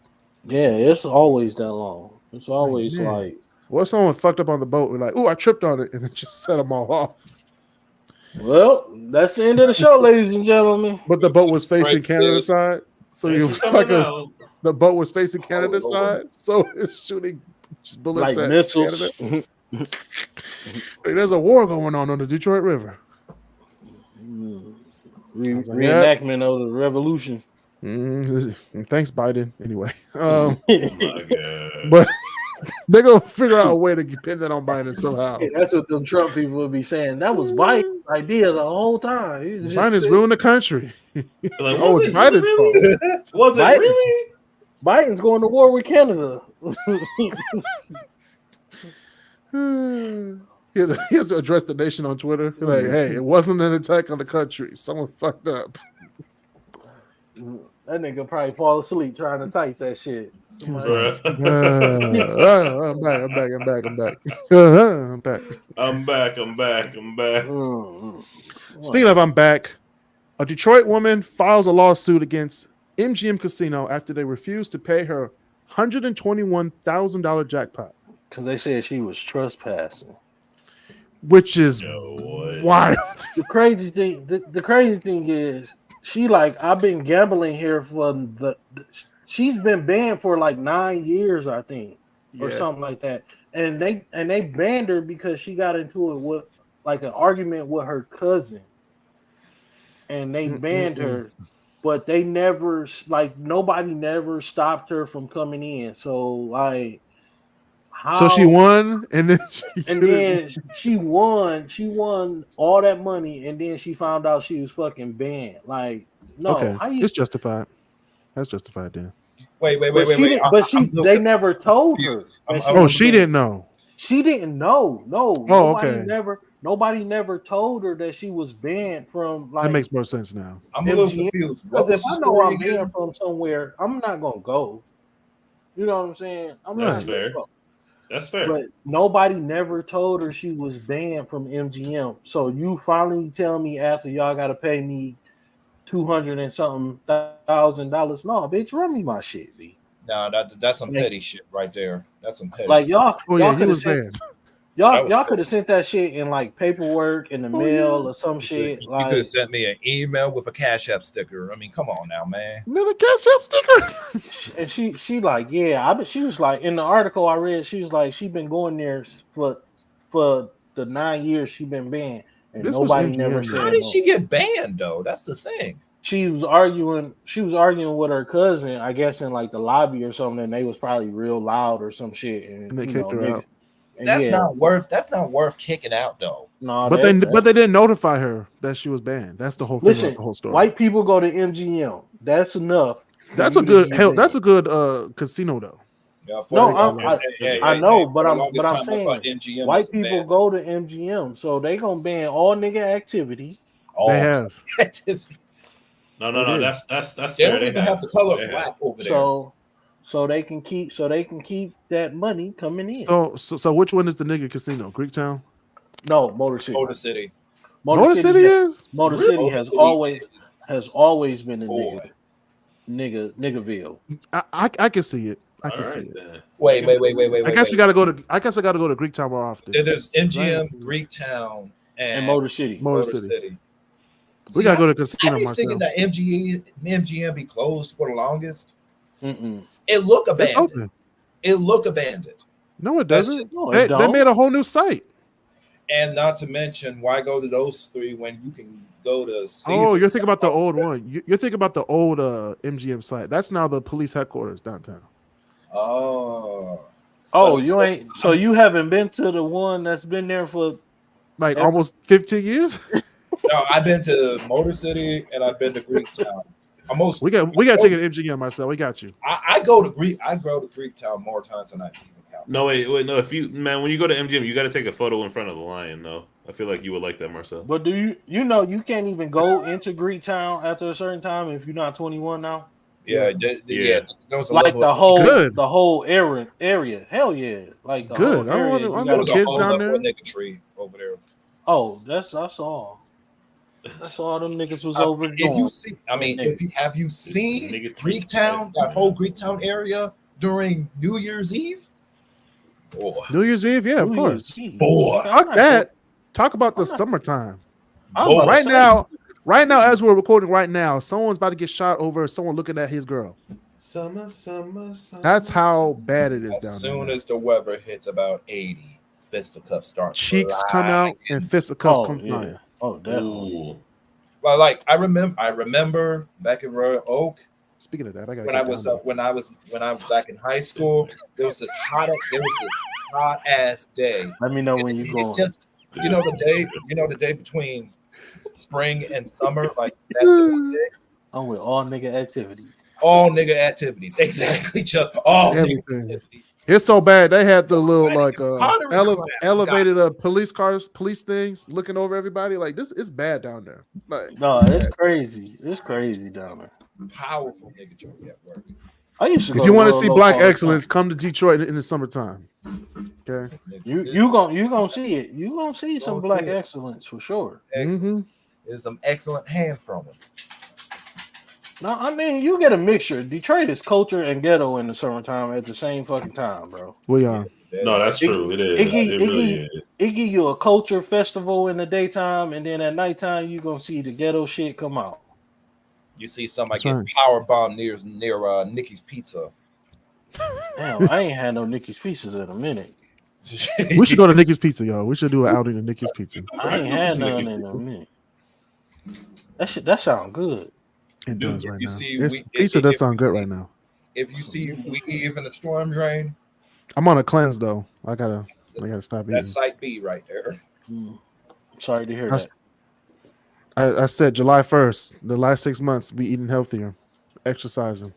Yeah, it's always that long. It's always like what if someone fucked up on the boat and like, oh, I tripped on it, and it just set them all off. Well, that's the end of the show, ladies and gentlemen. But the boat was facing Canada side. So you like the boat was facing Canada side, so it's shooting bullets like at missiles. Canada. There's a war going on the Detroit River. Reenactment of the revolution. Thanks, Biden. Anyway, but they're gonna figure out a way to pin that on Biden somehow. Yeah, that's what them Trump people would be saying. That was Biden's idea the whole time. Biden's ruined the country. Like, it's Biden's fault. Was it really? Biden's going to war with Canada. He has to address the nation on Twitter. Like, hey, it wasn't an attack on the country. Someone fucked up. That nigga probably fall asleep trying to type that shit. I'm back. Speaking of I'm back, a Detroit woman files a lawsuit against MGM Casino after they refused to pay her $121,000 jackpot, because they said she was trespassing. which is wild. The crazy thing is, she like, I've been gambling here for she's been banned for like 9 years, I think, or something like that. And they banned her because she got into it with like an argument with her cousin, and they banned her. But they never, like, nobody never stopped her from coming in. So like, So she won, and then she won all that money, and then she found out she was fucking banned. Like, no, okay, it's justified. That's justified then. Wait. They never told her. She didn't know. She didn't know. No. Nobody never told her that she was banned from. Like, that makes more sense now. I'm a little confused. Because if I know I'm banned from somewhere, I'm not gonna go. You know what I'm saying? That's fair. That's fair. But nobody never told her she was banned from MGM. So you finally tell me after y'all got to pay me $200 and something $1,000. No, bitch, run me my shit, B. No, that's some petty shit right there. That's some petty. Like y'all could have sent that shit in like paperwork in the mail or some shit. You Like, could have sent me an email with a Cash App sticker. I mean, come on now, man. Another Cash App sticker. And she like, she was like, in the article I read, she was like, she been going there for the 9 years she been banned, and nobody never said. How did she get banned though? That's the thing. She was arguing with her cousin, I guess, in like the lobby or something, and they was probably real loud or some shit, and they kicked her out. That's not worth kicking out though. No, but they didn't notify her that she was banned. That's the whole thing. Listen, the whole story. White people go to MGM. That's enough. That's a good casino though. Yeah, I know, but I'm saying white people go to MGM, so they gonna ban all nigga activity. They have. No. That's they fair. don't even have the color black over there. So they can keep that money coming in. So which one is the nigga casino? Greektown? No, Motor City. Motor City. Motor City is? Motor City has always been a niggaville. I can see it. I can see it. Wait. I guess I gotta go to Greektown more often. There's MGM, Greektown, and Motor City. Motor City. We gotta go to casino. I'm thinking that MGM be closed for the longest. Mm-mm. It look abandoned. No, it doesn't. They made a whole new site. And not to mention, why go to those three when you can go to Caesar? Oh, you're thinking about the old one. You're thinking about the old MGM site. That's now the police headquarters downtown. Oh, you ain't. So you haven't been to the one that's been there for like almost 15 years? No, I've been to Motor City and I've been to Greektown. We got to take an MGM, Marcel. We got you. I go to Greektown more times than I even count. No, wait, no. When you go to MGM, you got to take a photo in front of the lion, though. I feel like you would like that, Marcel. But do you know you can't even go into Greektown after a certain time if you're not 21 now? Yeah. There was a like the whole area. Hell yeah, like the good. Whole area. I want kids down there. Nigga tree over there. Oh, that's all. That's all them niggas was over. Have you seen Greektown? That whole Greektown area during New Year's Eve? Boy. New Year's Eve, yeah, of course. Boy, fuck that. Talk about the summertime. Right now, as we're recording right now, someone's about to get shot over someone looking at his girl. Summer. That's how bad it is down there. As soon as the weather hits about 80, fisticuffs start. Cheeks come out and fisticuffs come flying. Oh, definitely. Well, like I remember back in Royal Oak. Speaking of that, when I was back in high school, there was this hot ass day. Let me know when you go. It's just the day between spring and summer, like that day. I'm with all nigga activities. All nigga activities, exactly. Chuck. All nigga activities. It's so bad. They had the little elevated police things looking over everybody. Like this is bad down there. Like, no, it's crazy. It's crazy down there. Powerful nigga joke at work. I used to. If you want to see black excellence, come to Detroit in the summertime. Okay, you gonna see it. You gonna see some black excellence for sure. There's some excellent hand from him. No, I mean you get a mixture. Detroit is culture and ghetto in the summertime at the same fucking time, bro. We are. No, that's true. It is. It really is. It give you a culture festival in the daytime, and then at nighttime you gonna see the ghetto shit come out. You see somebody get power bombed near Nikki's Pizza. Damn, I ain't had no Nikki's Pizza in a minute. We should go to Nikki's Pizza, y'all. We should do an outing to Nikki's Pizza. I ain't had none in a minute. That sound good. It Dude, does right you now. see, Pizza does sound good right now. If you see Weave in the storm drain, I'm on a cleanse though. I gotta stop eating. that's site B right there. Sorry to hear that. I said July 1st. The last 6 months, be eating healthier, exercising.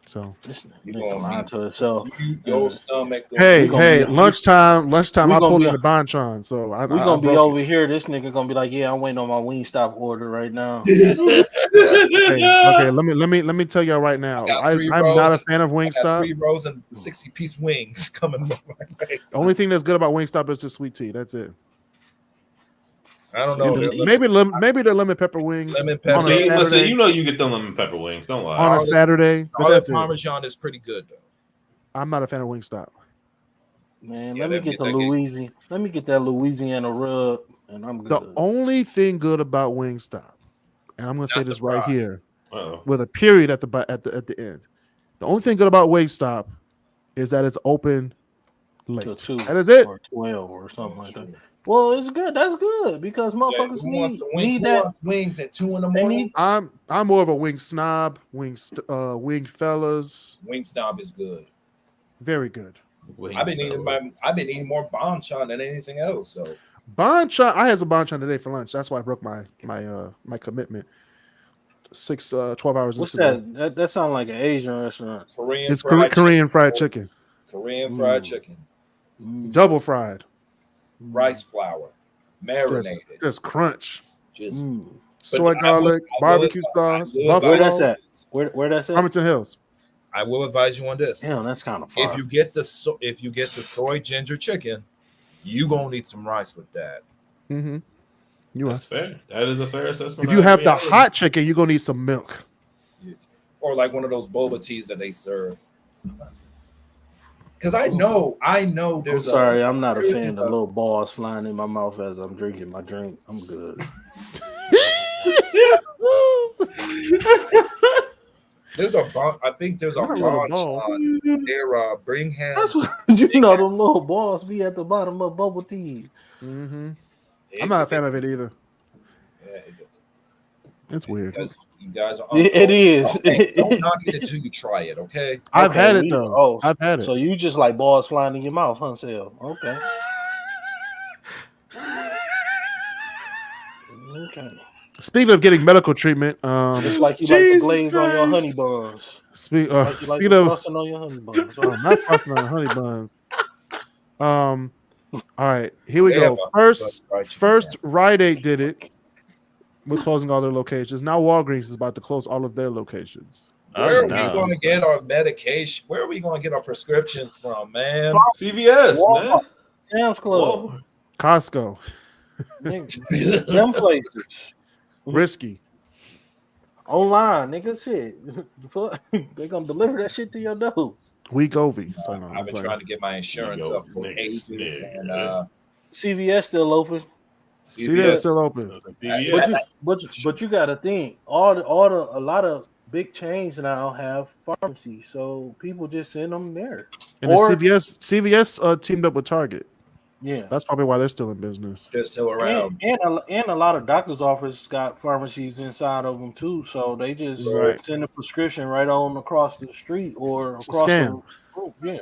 So This nigga lying to itself. Your stomach. Hey, lunchtime. I pulled in the Bonchon. So we're gonna be over here. This nigga gonna be like, yeah, I'm waiting on my Wingstop order right now. okay. Let me tell y'all right now. I'm not a fan of Wingstop. 3 rows and 60-piece wings coming my way. The only thing that's good about Wingstop is the sweet tea. That's it. I don't know. Maybe the lemon pepper wings. Lemon pepper. Listen, you know you get the lemon pepper wings. Don't lie. On a Saturday, but that's Parmesan is pretty good though. I'm not a fan of Wingstop. Man, let me get that Louisiana rub, and I'm good. The only thing good about Wingstop, and I'm gonna say this right here, with a period at the end. The only thing good about Wingstop is that it's open late. Till 2 that is it. Or 12 or something like that. Well, it's good. That's good because motherfuckers need that wings at 2 in the morning. I'm more of a wing snob. Wing fellas. Wing snob is good. Very good. I've been eating more Bonchon than anything else. So Bonchon, I had some Bonchon today for lunch. That's why I broke my commitment. 12 hours. What's that? That sounds like an Asian restaurant. Korean fried chicken. Korean fried chicken. Double fried. Rice flour, marinated, just crunch, just soy garlic, barbecue sauce. Where that's at? Where that's at? Farmington Hills. I will advise you on this. Damn, that's kind of far. If you get the soy ginger chicken, you gonna need some rice with that. Mm-hmm. That's fair. That is a fair assessment. If you have the hot chicken, you're gonna need some milk, or like one of those boba teas that they serve. Because I know there's I'm not a fan of little balls flying in my mouth as I'm drinking my drink. I'm good. I think there's a bunch on their Brigham. That's what you know, them little balls be at the bottom of bubble tea. Mm-hmm. I'm not a fan of it either. Yeah, it's weird. You guys are. It is. Don't knock it until you try it, okay? I've had it though. I've had it. So you just like balls flying in your mouth, huh, Sal? Okay. Okay. Speaking of getting medical treatment, just like you like the glaze on your honey buns. Speaking of frosting on your honey buns. Not frosting on honey buns. All right, here we go. First Rite Aid did it. We're closing all their locations. Now Walgreens is about to close all of their locations. Where are we going to get our medication? Where are we going to get our prescriptions from, man? CVS, man. Sam's Club. Costco. Them places. Risky. Online, nigga, shit. They gonna deliver that shit to your door. Wegovy. I've been trying to get my insurance up for ages, and CVS still open. CVS still open. But you gotta think, a lot of big chains now have pharmacies, so people just send them there. And CVS teamed up with Target. Yeah, that's probably why they're still in business. They're still around, and a lot of doctors' offices got pharmacies inside of them too. So they just send a prescription right on across the street or across the room. Yeah,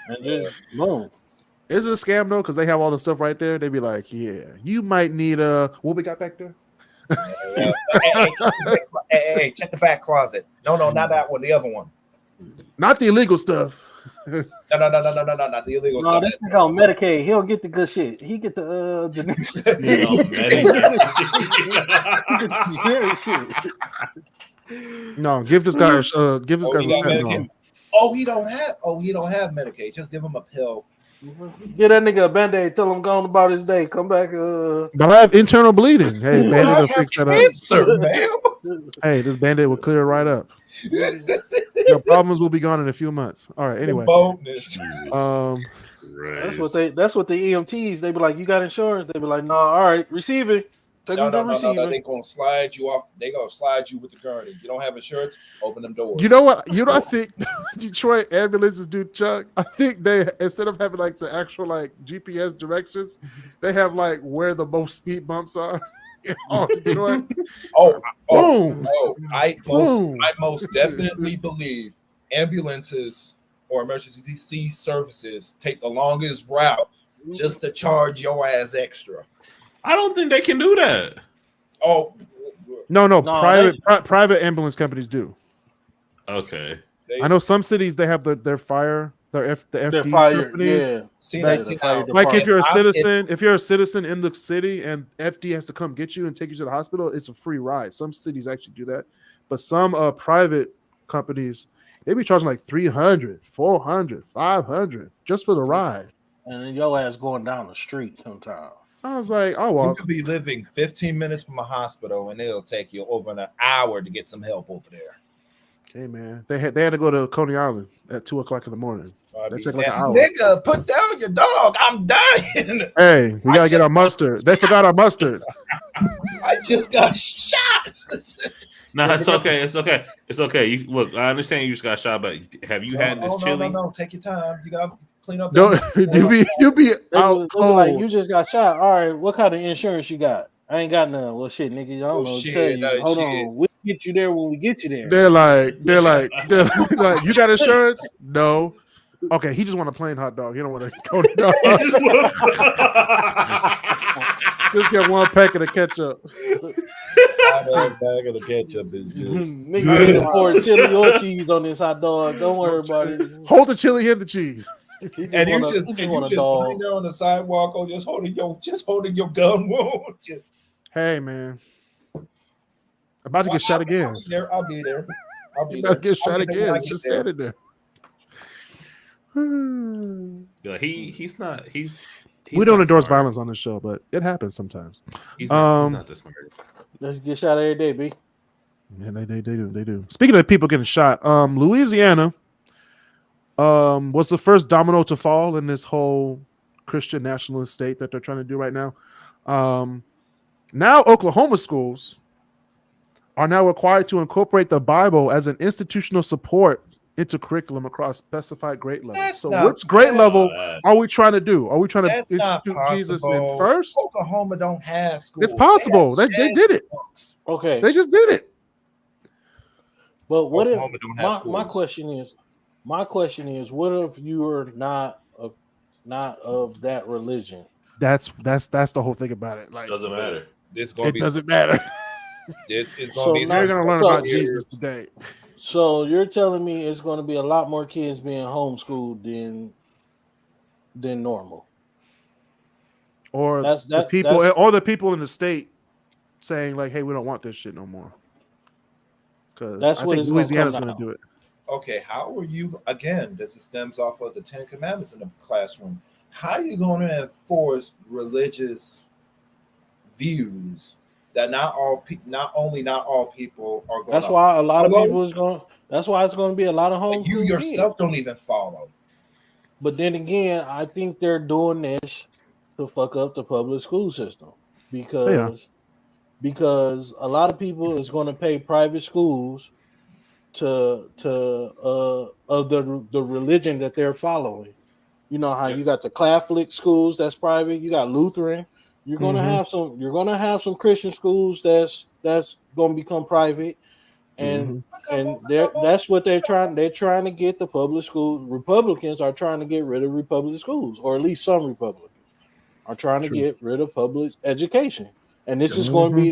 and just boom. Is it a scam though? Because they have all the stuff right there. They be like, "Yeah, you might need what we got back there." Hey, check the back closet. No, not that one. The other one. Not the illegal stuff. No, not the illegal stuff. No, this nigga on Medicaid. He'll get the good shit. He get the generic shit. No, give this guy some Pepto. He don't have Medicaid. Just give him a pill. Get that nigga a Band-Aid. Tell him go on about his day. Come back. But I have internal bleeding. Hey, Band-Aid will fix that up. Cancer, ma'am. Hey, this Band-Aid will clear right up. Your problems will be gone in a few months. All right. Anyway, that's what the EMTs. They be like, you got insurance? They be like, no. All right, receive it. No. They gonna slide you off. They gonna slide you with the gurney. You don't have insurance? Open them doors. You know what? I think Detroit ambulances do, Chuck. I think they, instead of having like the actual like GPS directions, they have like where the most speed bumps are in all Detroit. I most definitely believe ambulances or emergency services take the longest route just to charge your ass extra. I don't think they can do that. Oh, no. Private ambulance companies do. Okay. I know some cities they have their fire, the FD fire, companies. yeah. Like if you're a citizen in the city and FD has to come get you and take you to the hospital, it's a free ride. Some cities actually do that, but some private companies they be charging like $300, $400, $500 just for the ride. And then your ass going down the street sometimes. I was like, oh well. You could be living 15 minutes from a hospital, and it'll take you over an hour to get some help over there. Hey man, they had to go to Coney Island at 2:00 in the morning. That took like an hour. Nigga, put down your dog. I'm dying. Hey, we gotta get our mustard. They forgot our mustard. I just got shot. No, it's okay. It's okay. You look. I understand you just got shot, but have you had this chili? No. Take your time. You got. Clean up. You be out cold. Like you just got shot. All right, what kind of insurance you got? I ain't got none. Well, shit, nigga, I don't know. Tell you. Hold on, we'll get you there when we get you there. They're like, you got insurance? No. Okay, he just want a plain hot dog. He don't want a Coney dog. Just get one packet of ketchup. Bag of the ketchup is just. Nigga, pour chili or cheese on this hot dog. Don't worry about it. Hold the chili and the cheese. And you just lying there on the sidewalk or just holding your gun wound. Just hey man, about to get shot again. I'll be there. About to get shot again. Just standing there. He's not. We don't endorse violence on this show, but it happens sometimes. He's not this smart. Let's get shot every day, B. Yeah, they do. Speaking of people getting shot, Louisiana was the first domino to fall in this whole Christian nationalist state that they're trying to do right now. Now Oklahoma schools are now required to incorporate the Bible as an institutional support into curriculum across specified grade levels. So which grade level are we trying to do? Are we trying to institute Jesus in first? Oklahoma don't have schools. It's possible. They did it. Okay. They just did it. But what if my question is, what if you are not of that religion? That's the whole thing about it. Like, doesn't matter. It doesn't matter. It's so going to be. They're going to learn about Jesus today. So you're telling me it's going to be a lot more kids being homeschooled than normal, or the people in the state saying like, "Hey, we don't want this shit no more." Because I think Louisiana's going to do it. Okay, how are you? Again, this stems off of the 10 Commandments in the classroom. How are you going to enforce religious views that not all people are going? That's why a lot of people is going. That's why it's going to be a lot of homeschool. You yourself don't even follow. But then again, I think they're doing this to fuck up the public school system because a lot of people is going to pay private schools to of the religion that they're following. You know how you got the Catholic schools that's private, you got Lutheran. You're gonna have some Christian schools that's gonna become private, and that's what they're trying. They're trying to get the public schools. Republicans are trying to get rid of republic schools, or at least some Republicans are trying to get rid of public education. And this is going to be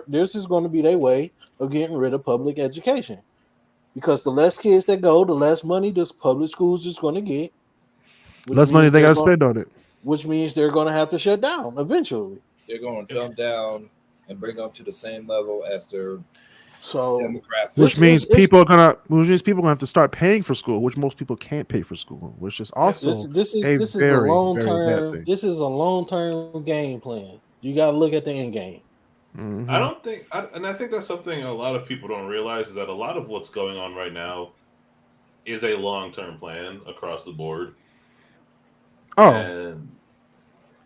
This is going to be their way of getting rid of public education, because the less kids that go, the less money this public schools is going to get. Less money they got to spend on it. Which means they're going to have to shut down eventually. They're going to dumb down and bring them to the same level as their So, which means people are gonna have to start paying for school, which most people can't pay for school, which is also this is a long term. This is a long term game plan. You got to look at the end game. Mm-hmm. I think that's something a lot of people don't realize is that a lot of what's going on right now is a long term plan across the board. Oh, and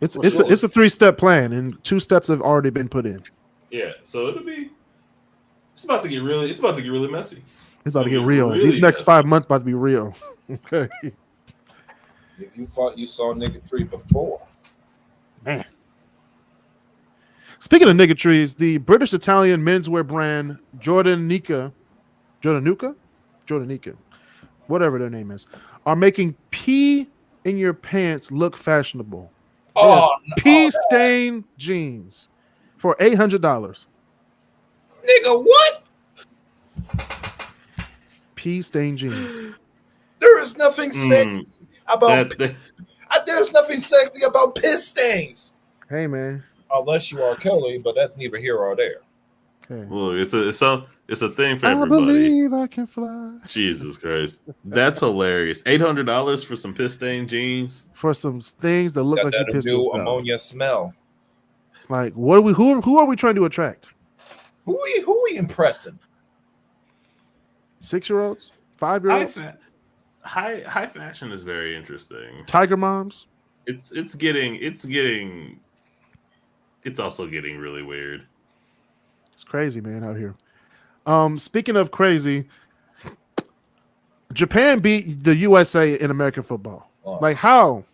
it's a 3-step plan, and 2 steps have already been put in. Yeah, so it's about to get really messy. It's about to get real. Really These next 5 months about to be real. Okay. If you thought you saw niggatry before, man. Speaking of niggatries, the British Italian menswear brand Jordanica, whatever their name is, are making pee in your pants look fashionable. Pee stained jeans for $800. Nigga, what? Pee stained jeans. There is nothing sexy about. There's nothing sexy about piss stains. Hey, man. Unless you are Kelly, but that's neither here or there. Okay. Well, it's a thing for everybody. I believe I can fly. Jesus Christ, that's hilarious! $800 for some piss stained jeans for some things that look like you pissed yourself. Ammonia smell. Like, what are we? Who are we trying to attract? Who are we impressing? 6-year-olds, 5-year-olds. High fashion is very interesting. Tiger moms. It's also getting really weird. It's crazy, man, out here. Speaking of crazy, Japan beat the USA in American football. Oh. Like how?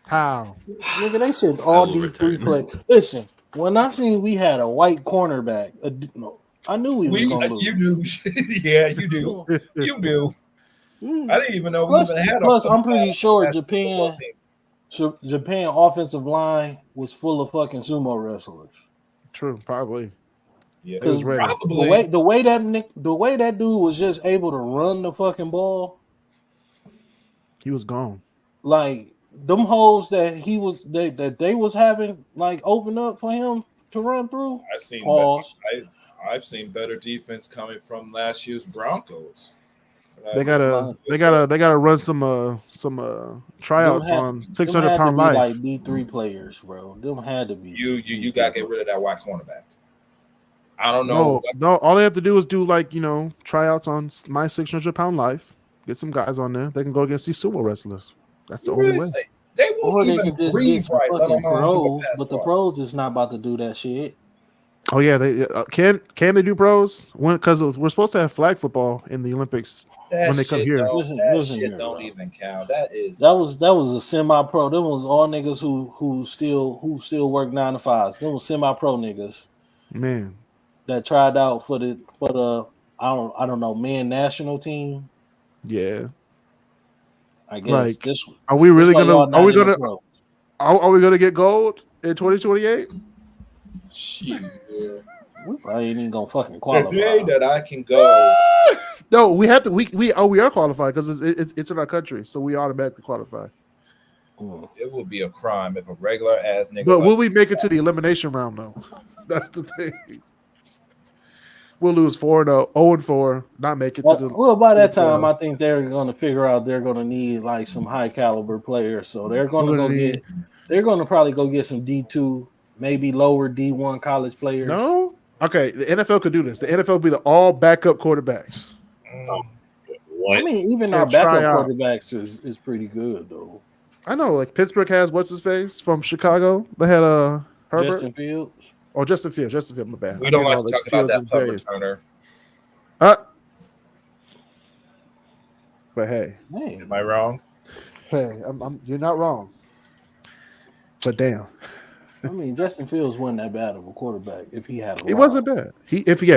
Nigga, they said all D3 play. Listen, when I seen we had a white cornerback, I knew we was gonna lose. You knew. Yeah, you do. You do. I didn't even know we even had a. Plus, I'm pretty sure Japan offensive line was full of fucking sumo wrestlers. True, probably. Yeah, probably. The way that dude was just able to run the fucking ball, he was gone. Like them holes that they was having like open up for him to run through. I've seen better defense coming from last year's Broncos. They gotta run some tryouts on 600-pound life. Like D3 players, bro. Them had to be. You gotta get rid of that white cornerback. I don't know. No. All they have to do is do tryouts on my 600-pound life. Get some guys on there. They can go against these sumo wrestlers. That's the only way. They won't even breathe right. Pros, but the pros is not about to do that shit. Oh yeah, they can they do pros? Because we're supposed to have flag football in the Olympics when they come here. That shit don't even count. That was a semi-pro. Them was all niggas who still work 9 to 5s. Them was semi-pro niggas. Man, that tried out for the I don't know men national team. Yeah, I guess this. Are we really gonna? Are we gonna get gold in 2028? Shit. We probably ain't even gonna fucking qualify. The day that I can go. No, we have to. We are qualified because it's in our country, so we automatically qualify. It would be a crime if a regular ass nigga. But will we make it to the elimination round though? That's the thing. We'll lose 0-4, not make it to the. Well, by that time, I think they're going to figure out they're going to need like some high caliber players, so they're going to probably go get some D2, maybe lower D1 college players. No, okay, the NFL could do this. The NFL would be the all backup quarterbacks. What? I mean, even our backup quarterbacks is pretty good though. I know, like Pittsburgh has what's his face from Chicago. They had Herbert. Justin Fields. Oh, Justin Fields, my bad. We don't like to talk about that punt returner. But hey, am I wrong? Hey, you're not wrong. But damn. I mean, Justin Fields wasn't that bad of a quarterback if he had a line. It wasn't bad. If he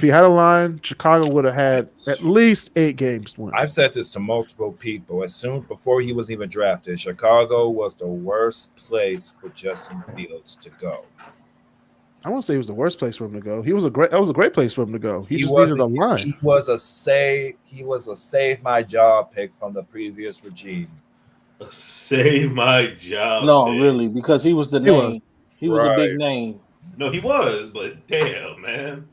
had a line, Chicago would have had at least 8 games to win. I've said this to multiple people. Before he was even drafted, Chicago was the worst place for Justin Fields to go. I won't say it was the worst place for him to go. That was a great place for him to go. He just needed a line. He was a save my job pick from the previous regime. Save my job. No, really, because he was the name. He was a big name. No, he was, but damn, man.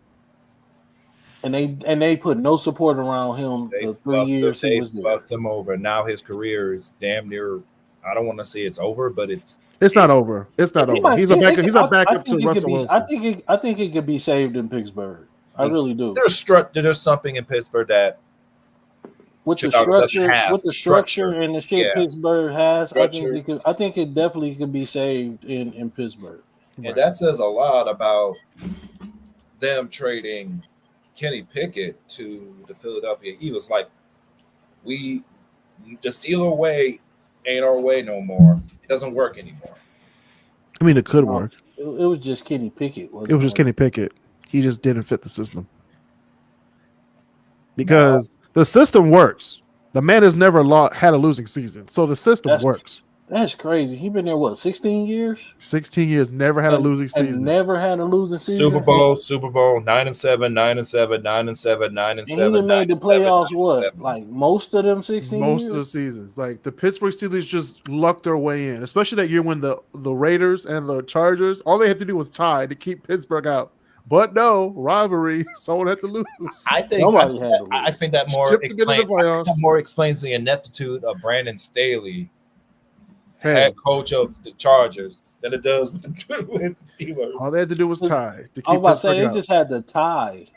And they put no support around him the 3 years he was there. They fucked him over. Now his career is damn near. I don't want to say it's over, but it's not over. It's not over. He's a backup to Russell Wilson. I think it could be saved in Pittsburgh. I really do. There's something in Pittsburgh that with the structure and the shit Pittsburgh has, I think it definitely could be saved in Pittsburgh. And that says a lot about them trading Kenny Pickett to the Philadelphia Eagles. Like, the Steeler way ain't our way no more. It doesn't work anymore. I mean, it could work. It was just Kenny Pickett. Kenny Pickett. He just didn't fit the system. Because the system works. The man has never had a losing season. So the system works. That's crazy. He been there, 16 years? 16 years, never had a losing season. Never had a losing season. Super Bowl, 9-7, 9-7, 9-7, 9-7. And he done made the playoffs, like most of them 16 years? Most of the seasons. Like, the Pittsburgh Steelers just lucked their way in, especially that year when the Raiders and the Chargers, all they had to do was tie to keep Pittsburgh out. But no, rivalry, someone had to lose. I think that more explains the ineptitude of Brandon Staley, head coach of the Chargers, than it does with the Steelers. All they had to do was tie. I was about to say, they just had to tie.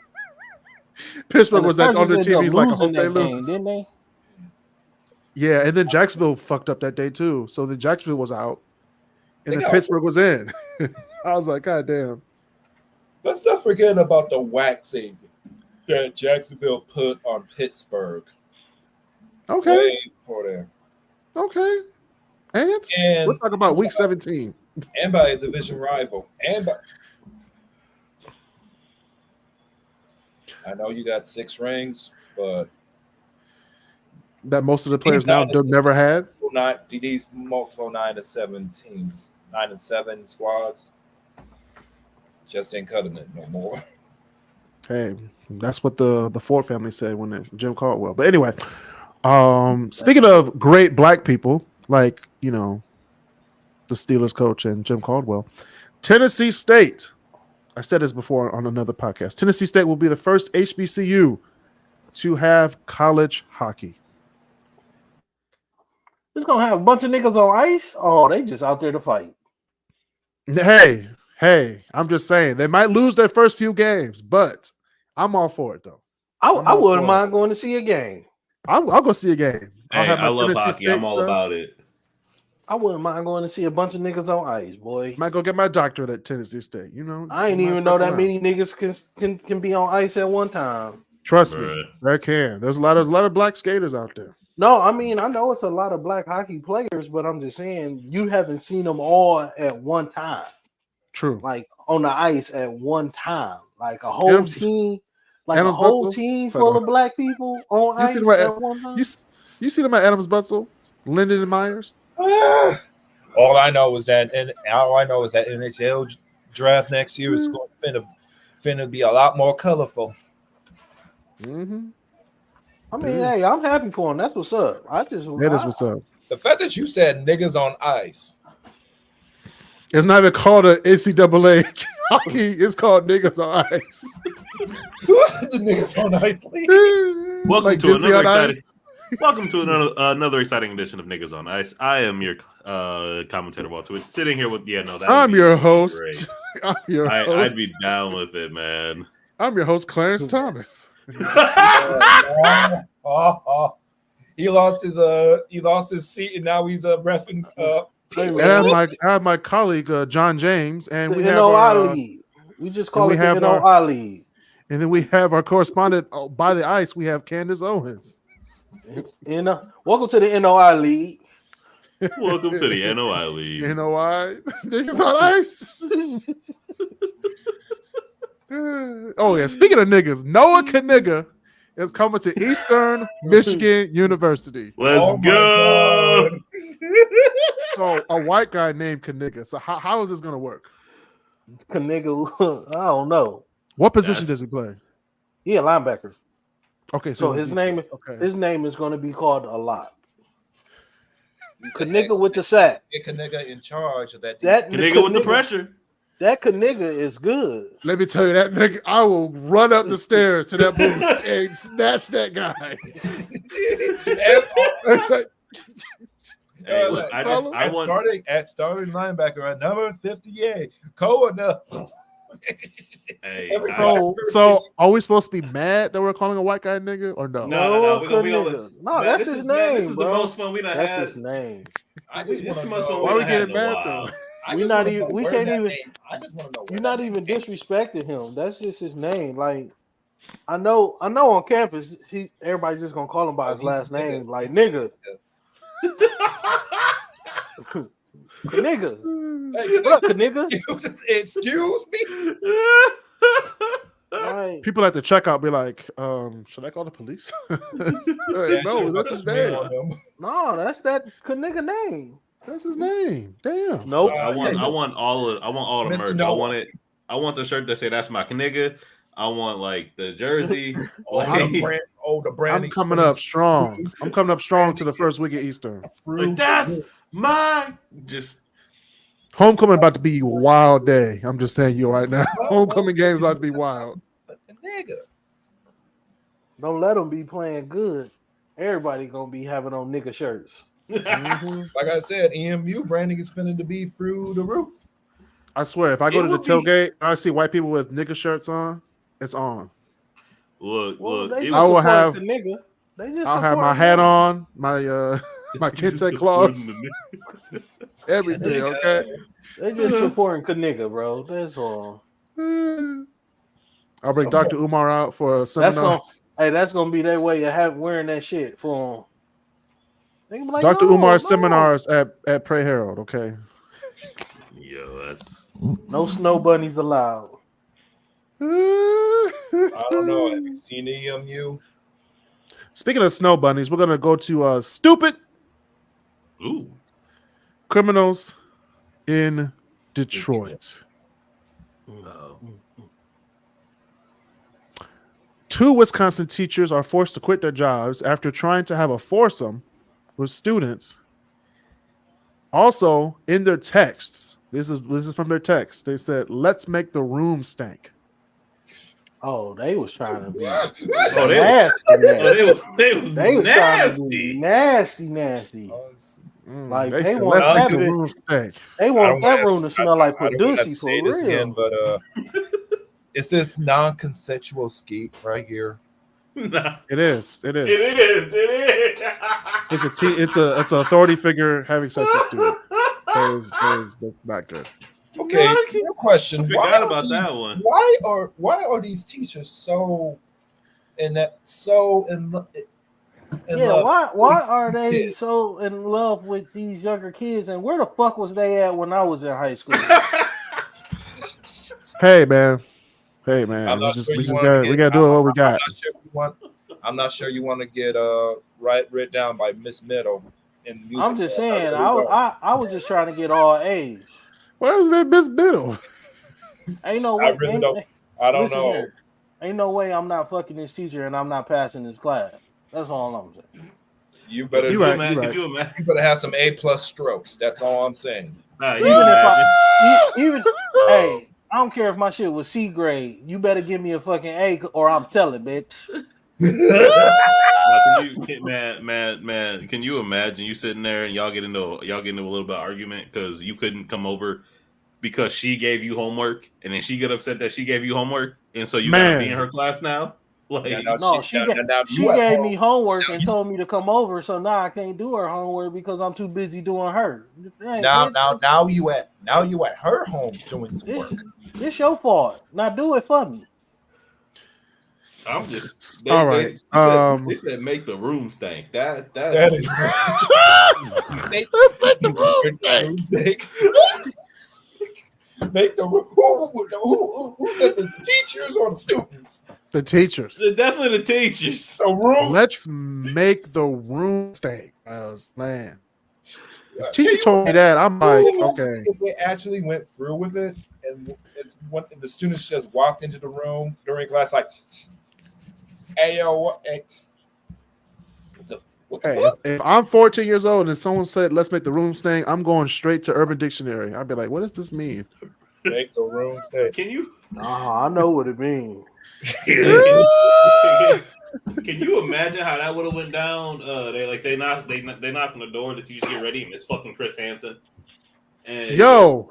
Pittsburgh was on their TVs like, I hope they lose. Didn't they? Yeah, and then Jacksonville fucked up that day too. So then Jacksonville was out, and then Pittsburgh was in. I was like, God damn. Let's not forget about the waxing that Jacksonville put on Pittsburgh. Okay. Way before there. Okay. And we're talking about week 17. And by a division rival. I know you got 6 rings, but that most of the players now never had. These multiple 9-7 teams, 9-7 squads, just ain't cutting it no more. Hey, that's what the Ford family said when Jim Caldwell. But anyway, speaking of great black people, like, you know, the Steelers coach and Jim Caldwell, Tennessee State. I said this before on another podcast. Tennessee State will be the first HBCU to have college hockey. It's gonna have a bunch of niggas on ice. Oh, they just out there to fight. Hey, I'm just saying they might lose their first few games, but I'm all for it though. I wouldn't mind going to see a game. I'll go see a game. Hey, I love hockey. I'm all about it. I wouldn't mind going to see a bunch of niggas on ice, boy. Might go get my doctorate at Tennessee State. You know, I ain't even know that many niggas can be on ice at one time. Trust me, there can. There's a lot of black skaters out there. No, I mean, I know it's a lot of black hockey players, but I'm just saying you haven't seen them all at one time. True. Like on the ice at one time. Like a whole team, full of black people on ice at one time. You see them at Adams Butzel, Linden and Myers? All I know is that NHL draft next year is finna be a lot more colorful. Mm-hmm. I mean, hey, I'm happy for him. That's what's up. That is what's up. The fact that you said niggas on ice. It's not even called a NCAA hockey. It's called niggas on ice. The niggas on ice league. Welcome to another exciting edition of Niggas on Ice. I am your commentator, Walter. Sitting here with I'm your host. I'd be down with it, man. I'm your host, Clarence Thomas. He lost his seat and now he's reffing. And I have my colleague John James, and we have our league. We just call it the NOI league. And then we have our correspondent by the ice. We have Candace Owens. Welcome to the NOI league. Welcome to the NOI league. NOI niggas on ice. Oh yeah, speaking of niggas, Noah Kaniga is coming to Eastern Michigan University. Let's go. So a white guy named Kaniga. So how is this gonna work? Kaniga, I don't know. What position does he play? He a linebacker. Okay, so his name is going to be called a lot. Kaniga with the sack. Get Kaniga in charge of that. Kaniga with the pressure. That nigga is good. Let me tell you, that nigga, I will run up the stairs to that movie and snatch that guy. Hey, look, I want starting linebacker at number 58. Corner. Hey, so are we supposed to be mad that we're calling a white guy a nigga or no? No. No, that's his name. This is the most fun we done had. That's his name. This is the most fun why we we getting mad though? We not even. We can't even. I just want to know. You're not even disrespecting him. That's just his name. Like I know on campus, everybody's just gonna call him by his last name, like nigga. Nigga. Hey, what, nigga? Excuse me. Right. People at the checkout be like, should I call the police? No, that's his name. No, that's that nigga name. That's his name. Damn. Nope. I want all the merch. Noah. I want the shirt that say that's my nigga. I want like the jersey. The brand. I'm coming up strong. I'm coming up strong to the first week of Easter. Like, that's my just homecoming about to be a wild day. I'm just saying you right now. Homecoming game is about to be wild. Nigga. Don't let them be playing good. Everybody gonna be having on nigga shirts. Mm-hmm. Like I said, EMU branding is finna to be through the roof. I swear, if I go to the tailgate and I see white people with nigga shirts on, it's on. Look. I will have the nigga. I'll have my hat on, my my kente cloths, everything. Okay, they just supporting nigga, bro. That's all. I'll bring Dr. Umar out for a seminar. That's gonna be their way of wearing that shit for them. Like, Dr. Umar's seminars at Pray Herald. Okay. Yo, that's no snow bunnies allowed. I don't know. Have you seen the EMU? Speaking of snow bunnies, we're gonna go to stupid criminals in Detroit. Two Wisconsin teachers are forced to quit their jobs after trying to have a foursome with students. Also, in their texts, this is from their text. They said, "Let's make the room stank." Oh, they was trying to be nasty. They was trying to be nasty. Like they said, want that room stank. They want that room to smell like Producy for real. Again, but it's this non-consensual skeet right here. It is. It's a authority figure having sex with students. That's not good. Okay, your question. I forgot about that one. Why are these teachers so in love? Why are they so in love with these younger kids? And where the fuck was they at when I was in high school? Hey man, we gotta do what we got. I'm not sure you want to get written down by Miss Middle in music. I'm just saying, I was just trying to get all A's. Where is that Miss Middle? Ain't no way. I don't know. Here, ain't no way I'm not fucking this teacher and I'm not passing this class. That's all I'm saying. You better you better have some A+ strokes. That's all I'm saying. Hey, I don't care if my shit was C grade. You better give me a fucking A or I'm telling, bitch. Man, can you imagine you sitting there and y'all get into a little bit of argument because you couldn't come over because she gave you homework and then she get upset that she gave you homework and so you gotta be in her class now? She gave me homework and told me to come over, so now I can't do her homework because I'm too busy doing her. Now you at her home doing some work. It's your fault. Now do it for me. I'm just all right. They said make the room stank. That is let's make the room stank. Make the room. Who said the teachers or the students? The teachers. Definitely the teachers. The room. Let's make the room stank. Man. The teacher told me that. I'm like, okay. If they actually went through with it, and the students just walked into the room during class, like, "Hey, yo, what the fuck?" If I'm 14 years old and someone said, "Let's make the room stank," I'm going straight to Urban Dictionary. I'd be like, "What does this mean?" Make the room stay. Can you? I know what it means. Can you imagine how that would have went down? They knock on the door that you just get ready, and it's fucking Chris Hansen. And Yo,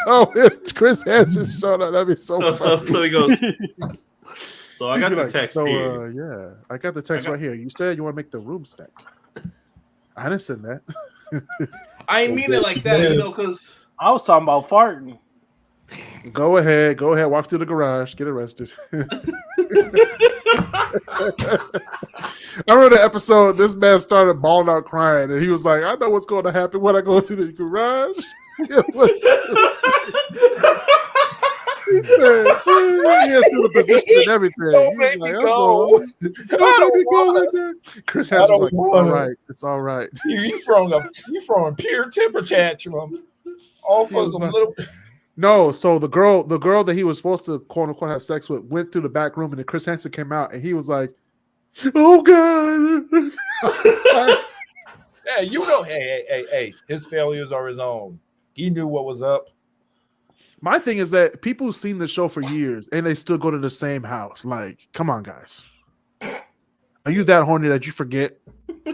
it's Chris Hansen showed up. That'd be so he goes. So I got the text here. Yeah, I got the text right here. You said you want to make the room stack. I didn't send that. I ain't mean it like that, because I was talking about farting. Go ahead. Walk through the garage. Get arrested. I remember the episode. This man started bawling out crying, and he was like, "I know what's going to happen when I go through the garage." He said, he has the position and everything. Don't make me go. Don't make me go. Chris Hansen was like, "All right, it's all right." You throwing a pure temper tantrum. All for some little. No, so the girl that he was supposed to quote unquote have sex with went through the back room, and then Chris Hansen came out, and he was like, "Oh God!" Like, yeah, you know, hey, his failures are his own. He knew what was up. my thing is that people have seen the show for years, and they still go to the same house. Like, come on, guys, are you that horny that you forget? Yeah,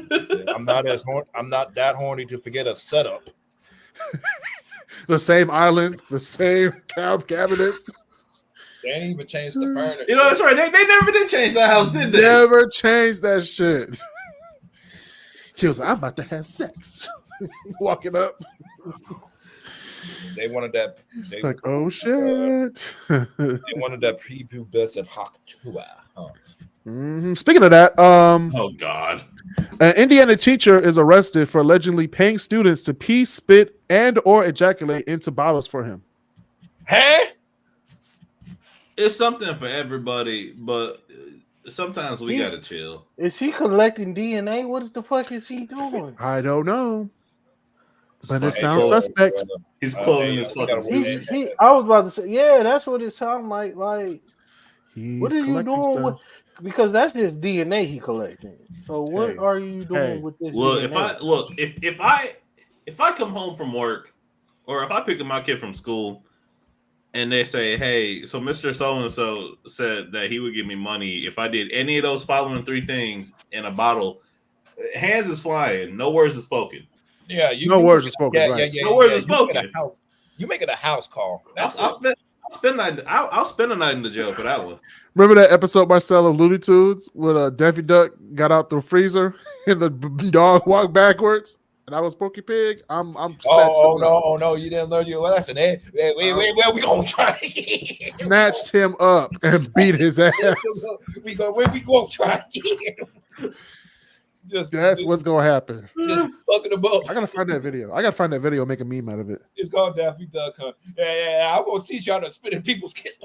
I'm not that horny to forget a setup. The same island, the same cabinets. They ain't even changed the furniture. You know, that's right. They never did change that house, did they? Never changed that shit. He was like, "I'm about to have sex." Walking up. They wanted that. It's like, oh shit. They wanted that prepubescent hot tour. Speaking of that, oh God. an Indiana teacher is arrested for allegedly paying students to pee, spit, and or ejaculate into bottles for him. Hey, It's something for everybody, but sometimes we gotta chill. Is he collecting DNA? What the fuck is he doing? I don't know, but it Hey, sounds suspect. He's clothing his fucking suit. I was about to say, yeah, that's what it sounds like. Like, He's what are you collecting doing stuff. because that's just DNA he collecting. So what are you doing with this? Well, DNA? if I come home from work, or if I pick up my kid from school, and they say, "Hey, so Mr. So-and-so said that he would give me money if I did any of those following 3 things in a bottle," hands is flying, no words is spoken. yeah, No words are spoken. Right? No words are spoken. You making a house call. I'll spend a night in the jail for that one. Remember that episode, Marcel, of Looney Tunes, when Daffy Duck got out the freezer and the dog walked backwards? And I was Porky Pig. I'm Oh no! You didn't learn your lesson. Wait, we gonna try? Snatched him up and beat his ass. we gonna try again. That's what's gonna happen. Just fucking them up. I gotta find that video. And make a meme out of it. It's called Daffy Duck Hunt. Yeah. I'm gonna teach y'all to spit in people's kids.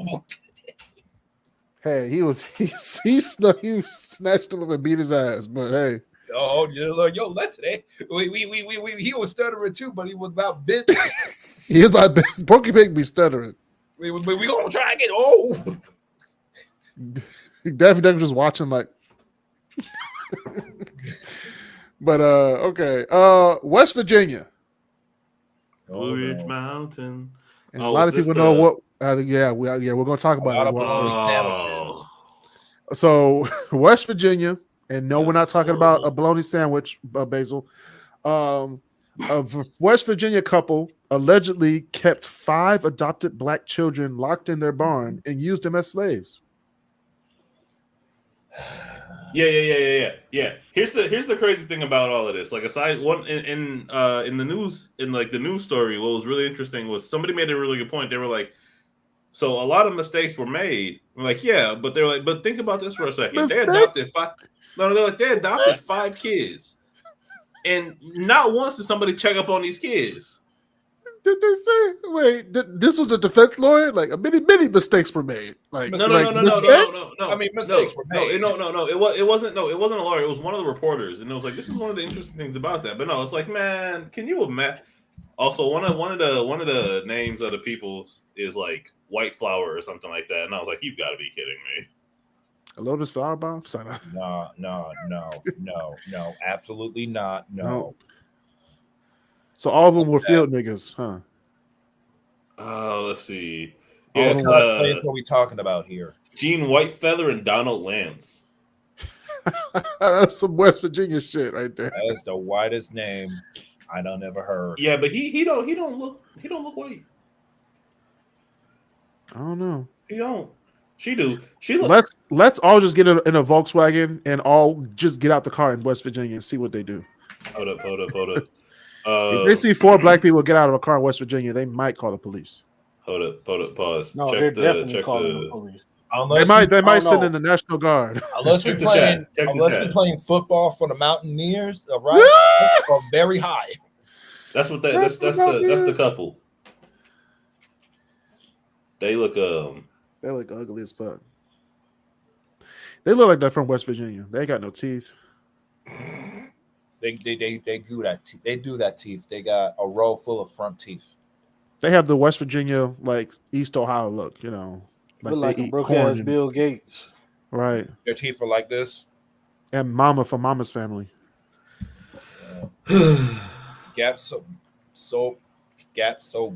Hey, he snatched him up and beat his ass. But hey. Oh, you learn your lesson, eh? He was stuttering too, but he was about business. He is my best. Porky Pig be stuttering. We gonna try again. Oh, Daffy Duck was just watching like. But okay. West Virginia. Blue Ridge Mountain. And a lot of people know what. We're gonna talk about it. sandwiches. So West Virginia. And no, we're not talking about a bologna sandwich, Basil. A West Virginia couple allegedly kept 5 adopted black children locked in their barn and used them as slaves. Yeah. Here's the crazy thing about all of this. Like, aside one in the news, in like the news story, what was really interesting was somebody made a really good point. They were like, so a lot of mistakes were made. We're like, yeah, but they're like, but think about this for a second. Mistakes? They adopted 5. No, they're like, they adopted 5 kids, and not once did somebody check up on these kids. Did they say? Wait, this was the defense lawyer. Like, many mistakes were made. Like, No. I mean, mistakes were made. No. It wasn't a lawyer. It was one of the reporters, and it was like, this is one of the interesting things about that. But no, it's like, man, can you imagine? Also, one of the names of the people is like White Flower or something like that, and I was like, you've got to be kidding me. A Lotus Flower Bomb? No, absolutely not. No. So all of them were field niggas, huh? Let's see. What Yes, kind of slaves are we talking about here? Gene Whitefeather and Donald Lance. That's some West Virginia shit right there. That is the whitest name I don't ever heard. Yeah, but he don't look white. I don't know. He don't. She do. She look. Let's all just get in a Volkswagen and all just get out the car in West Virginia and see what they do. Hold up. If they see 4 black people get out of a car in West Virginia, they might call the police. Hold up. Pause. No, they're definitely calling the police. They might send in the National Guard. Unless we're playing football for the Mountaineers, right? Or very high. That's the couple. They look ugly as fuck. They look like they're from West Virginia. They ain't got no teeth. They do that. They do that teeth. They got a row full of front teeth. They have the West Virginia, like East Ohio look, Like a broke ass Bill Gates. Right. Their teeth are like this. And Mama from Mama's Family. Gaps so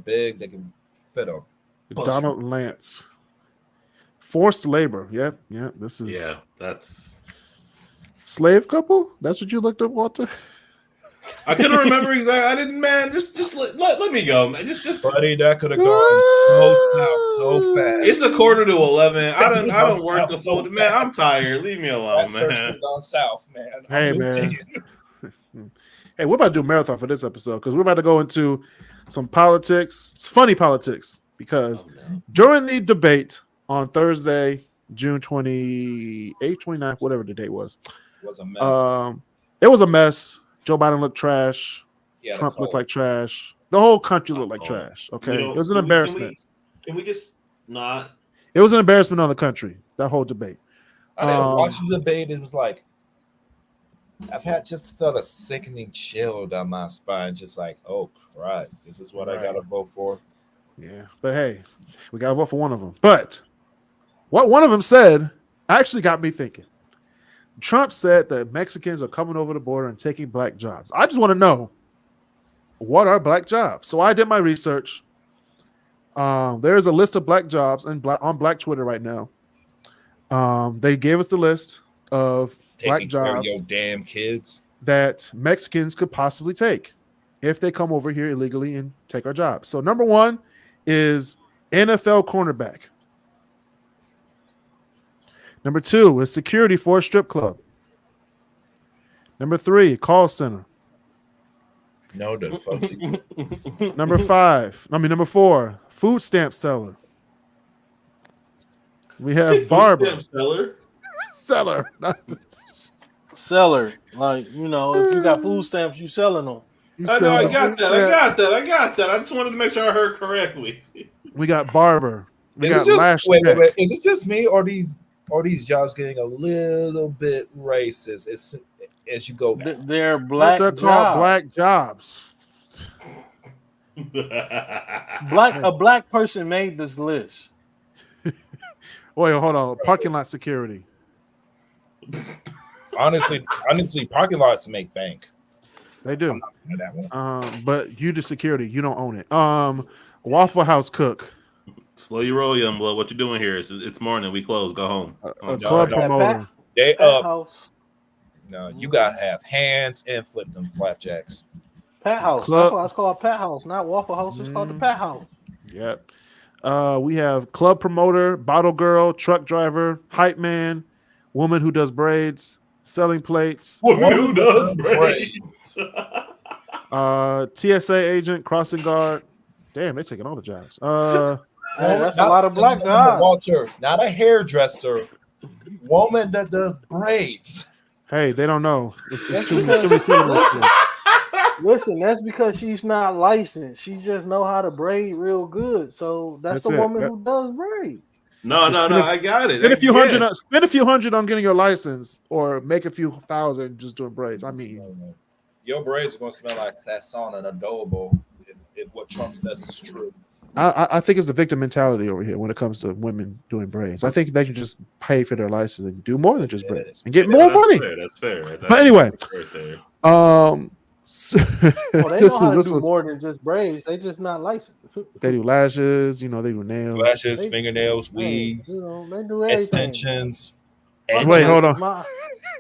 big they can fit them. Donald Lance. Forced labor. Yep. This is that's slave couple. That's what you looked up, Walter. I couldn't remember exactly. I didn't, man. Just let me go, man. Just buddy, that could have gone so south so fast. It's 11:15. I don't work the full man. I'm tired. Leave me alone, man. That gone south, man. Hey, man. Hey, we're about to do a marathon for this episode because we're about to go into some politics. It's funny politics because during the debate on Thursday, June 28th, 29th, whatever the date was, it was a mess. It was a mess. Joe Biden looked trash. Yeah, Trump looked like trash. The whole country looked like trash. Okay, it was an embarrassment. Can we just not? It was an embarrassment on the country. That whole debate. I didn't watch the debate. It was like just felt a sickening chill down my spine. Just like, oh Christ, this is what I gotta vote for. Yeah, but hey, we gotta vote for one of them. But what one of them said actually got me thinking. Trump said that Mexicans are coming over the border and taking black jobs. I just want to know, what are black jobs? So I did my research. There's a list of black jobs on Black Twitter right now. They gave us the list of black jobs your damn kids that Mexicans could possibly take if they come over here illegally and take our jobs. So number 1 is NFL cornerback. Number 2 is security for a strip club. Number 3, call center. No, Number 4, food stamp seller. We have barber. Seller. Seller. Like, if you got food stamps, you selling them. I know, I got that. I just wanted to make sure I heard correctly. We got barber. We got lash. Wait. Is it just me or these jobs getting a little bit racist as you go down? They're black jobs. They're called black jobs. A black person made this list. Wait, hold on. Parking lot security. Honestly, parking lots make bank. They do. That one. But you do security. You don't own it. Waffle House cook. Slow your roll, young blood. What you doing here? It's morning. We close. Go home. Club promoter. They up. No, you gotta have hands and flip them flapjacks. Pat House. That's why it's called Pat House, not Waffle House. It's called the Pat House. Yep. We have club promoter, bottle girl, truck driver, hype man, woman who does braids, selling plates. Woman who does braids. TSA agent, crossing guard. Damn, they're taking all the jobs. That's a lot of black jobs. Walter, not a hairdresser. Woman that does braids. Hey, they don't know. It's too receivable. Listen, that's because she's not licensed. She just know how to braid real good. So that's the woman who does braid. No, I got it. Spend a few hundred on getting your license, or make a few thousand just doing braids. I mean, your braids are going to smell like Sasson and Adobo if what Trump says is true. I think it's the victim mentality over here when it comes to women doing braids. I think they should just pay for their license and do more than just braids and get more money. That's fair. But anyway, Well, they know how to do more than just braids. They just not licensed. They do lashes, they do nails, lashes, fingernails, weaves, they do everything. extensions. Wait, hold on.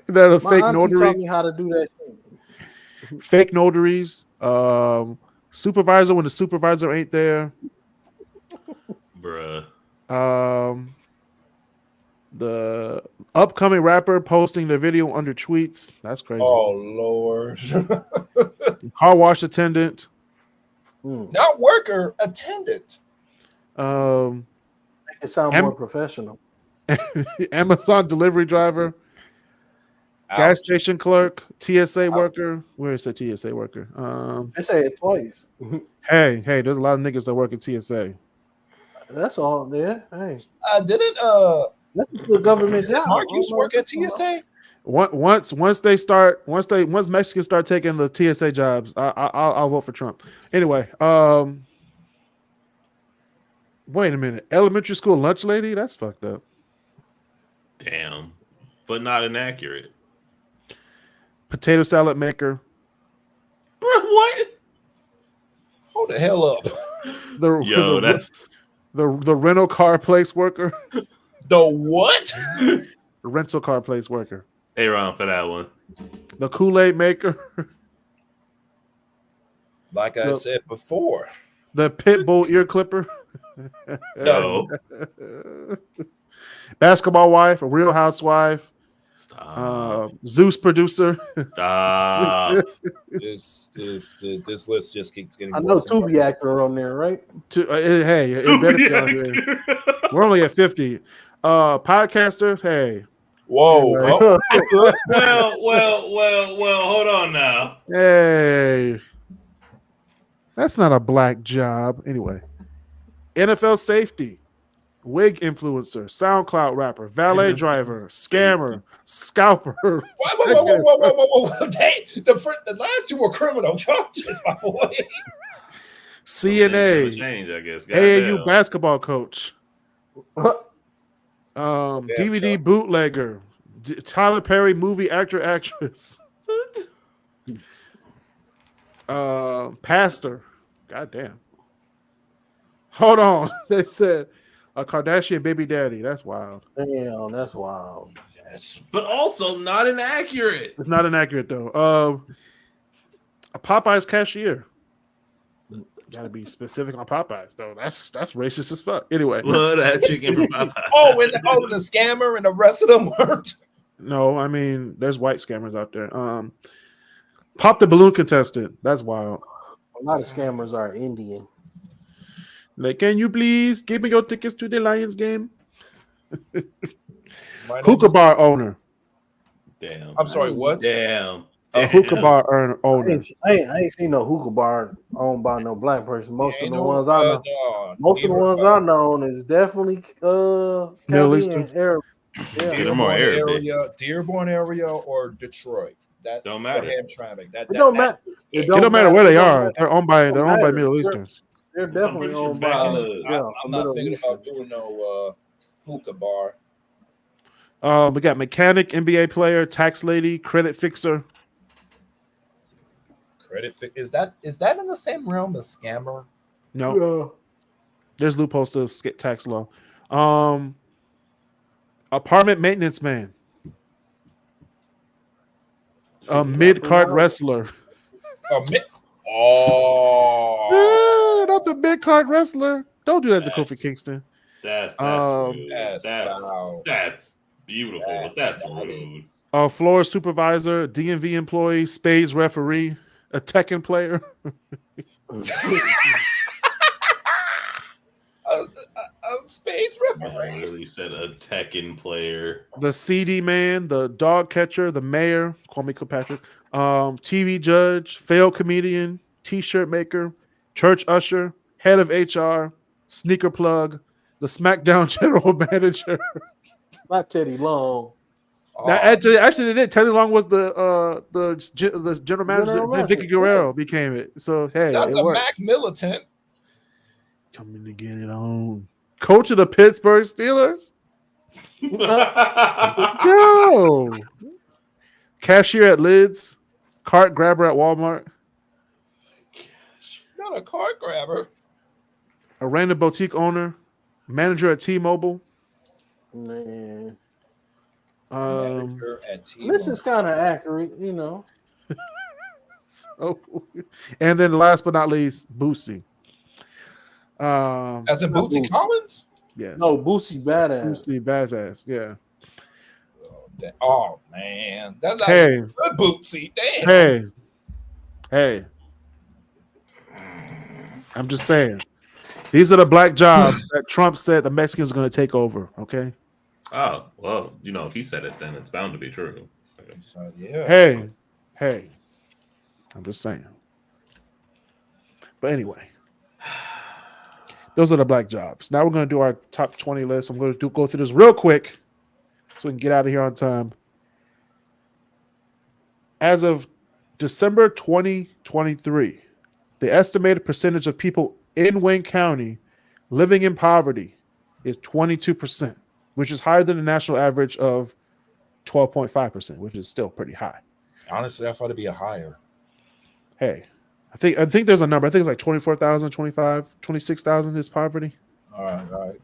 They're the fake notary. Taught me how to do that. Fake notaries. Supervisor when the supervisor ain't there. Bruh. The upcoming rapper posting the video under tweets. That's crazy. Oh Lord. Car wash attendant. Not worker, attendant. Make it sound more professional. Amazon delivery driver. Ouch. Gas station clerk. TSA worker. Where is the TSA worker? They say it twice. Hey, there's a lot of niggas that work at TSA. That's all there. Hey. Didn't that's a good government job. Mark used to work at TSA? Once Mexicans start taking the TSA jobs, I'll vote for Trump. Anyway, wait a minute. Elementary school lunch lady? That's fucked up. Damn. But not inaccurate. Potato salad maker. Bro, what? Hold the hell up. The rental car place worker. The what? The rental car place worker. Hey, Ron, for that one. The Kool-Aid maker. Like I said before. The pit bull ear clipper. No. Basketball wife, a real housewife. Stop. Zeus producer. Stop. This list just keeps getting. I know Tubi actor on there, right? Hey, it better be on here. We're only at 50. Podcaster. Hey. Whoa. Well. Hold on now. Hey. That's not a black job. Anyway. NFL safety. Wig influencer, SoundCloud rapper, valet driver, scammer, scalper. Whoa. The last two were criminal charges, my boy. CNA, change, I guess. AAU basketball coach, DVD bootlegger, Tyler Perry movie actor, actress, pastor. Goddamn. Hold on. They said a Kardashian baby daddy. That's wild. Damn, that's wild. Yes. But also not inaccurate. It's not inaccurate though. A Popeyes cashier. Gotta be specific on Popeyes though. That's racist as fuck. Anyway. Love that chicken from Popeyes. the scammer and the rest of them weren't. No, I mean there's white scammers out there. Pop the balloon contestant. That's wild. A lot of scammers are Indian. Like, can you please give me your tickets to the Lions game? Hookah bar owner. Damn. I'm sorry, what? Damn. A hookah bar owner. I ain't seen no hookah bar owned by no black person. Most of the ones I know is definitely Middle Eastern. Arab. Dearborn area or Detroit. That don't matter. It don't matter. It don't matter where they are. They're owned by Middle Easterns. They're definitely owned by. I'm not thinking about doing no hookah bar. We got mechanic, NBA player, tax lady, credit fixer. Is that in the same realm as scammer? No. There's loopholes to tax law. Apartment maintenance man. A mid-card wrestler. Not the mid-card wrestler. Don't do that to Kofi Kingston. That's beautiful, but that's rude. Floor supervisor, DMV employee, spades referee, a Tekken player. Spades referee. I really said a Tekken player. The CD man, the dog catcher, the mayor, call me Kilpatrick, TV judge, failed comedian, t-shirt maker, church usher, head of HR, sneaker plug, the SmackDown general manager. Not Teddy Long. Now, actually, they did. Teddy Long was the general manager. Then Vicky Guerrero became it. So hey, not it the worked. Mac Militant. Coming to get it on. Coach of the Pittsburgh Steelers. No. Cashier at Lids. Cart grabber at Walmart. Not a card grabber. A random boutique owner, manager at T-Mobile. Man. Manager at T-Mobile. This is kind of accurate, you know. Oh, and then last but not least, Boosie. As in Bootsy Collins? Yes. No, Boosie Badass. Boosie Badass. Yeah. Oh man, that's hey, good Bootsy. Damn. Hey. I'm just saying. These are the black jobs that Trump said the Mexicans are going to take over. Okay. Oh well, you know, if he said it, then it's bound to be true. So, yeah. Hey. I'm just saying. But anyway, those are the black jobs. Now we're going to do our top 20 list. I'm going to go through this real quick so we can get out of here on time. As of December 2023, the estimated percentage of people in Wayne County living in poverty is 22%, which is higher than the national average of 12.5%, which is still pretty high. Honestly, I thought it'd be a higher. Hey, I think there's a number. I think it's like 24,000, 25, 26,000 is poverty. All right.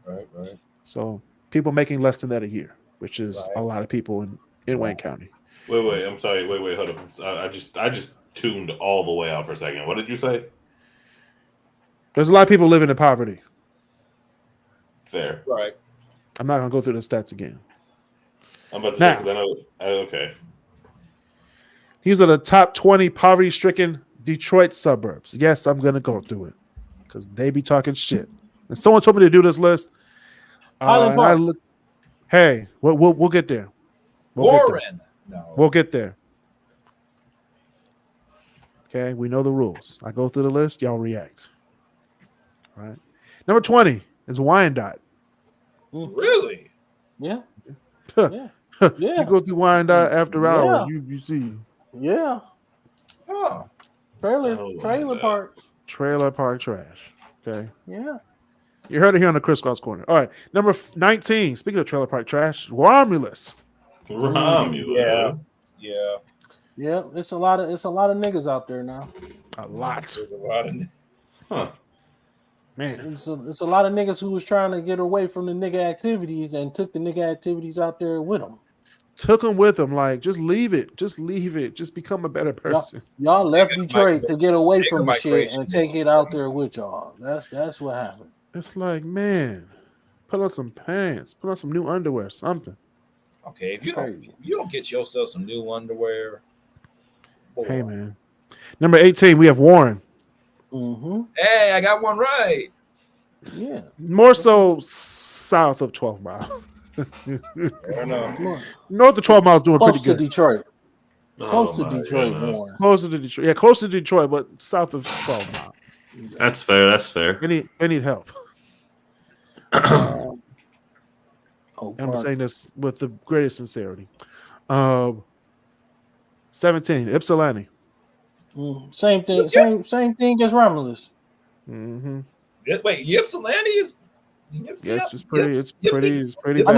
So people making less than that a year, which is a lot of people in Wayne County. Wait. I'm sorry. Wait. Hold up. I just tuned all the way out for a second. What did you say? There's a lot of people living in poverty. Fair. Right. I'm not going to go through the stats again. I'm about to say, because I know. Okay. These are the top 20 poverty-stricken Detroit suburbs. Yes, I'm going to go through it because they be talking shit. And someone told me to do this list. We'll get there. We'll get there. Okay, we know the rules. I go through the list, y'all react. All right. Number 20 is Wyandotte. Really? Yeah. You go through Wyandotte after hours, you see. Yeah. Oh. Trailer parks. Trailer park trash. Okay. Yeah. You heard it here on the KrisCross Corner. All right. Number 19. Speaking of trailer park trash, Romulus. Yeah. Yeah. It's a lot of niggas out there now. A lot. Huh. Man. It's a lot of niggas who was trying to get away from the nigga activities and took the nigga activities out there with them. Took them with them. Like, just leave it. Just become a better person. Y'all left Detroit to get away from the shit and take it out there with y'all. That's what happened. It's like, man, put on some pants, put on some new underwear, something. Okay, if you don't get yourself some new underwear. Boy. Hey, man. Number 18, we have Warren. Mm-hmm. Hey, I got one right. Yeah. More so south of 12 Mile. Fair enough. North of 12 Mile is doing pretty good. Detroit. Close to Detroit. More. Close to Detroit. Yeah, close to Detroit, but south of 12 Mile. That's fair. They need help. I'm saying this with the greatest sincerity. 17, Ypsilanti. Same thing. Same thing as Romulus. Mm-hmm. Wait, Ypsilanti is. Yes, it's pretty. I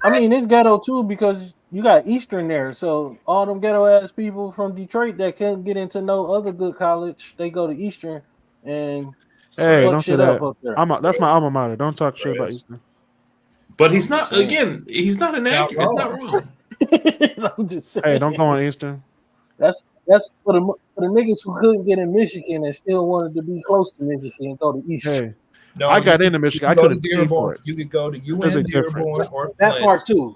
bad. mean, it's ghetto too because you got Eastern there. So all them ghetto ass people from Detroit that can't get into no other good college, they go to Eastern and don't say that. Up there. That's my alma mater. Don't talk shit about Eastern. But he's not. Again, he's not inaccurate. It's not wrong. I'm just saying. Hey, don't go on Eastern. That's for the niggas who couldn't get in Michigan and still wanted to be close to Michigan. Go to Eastern. Hey. No, I got into Michigan. I couldn't pay for it. You could go to UN Dearborn or that part too.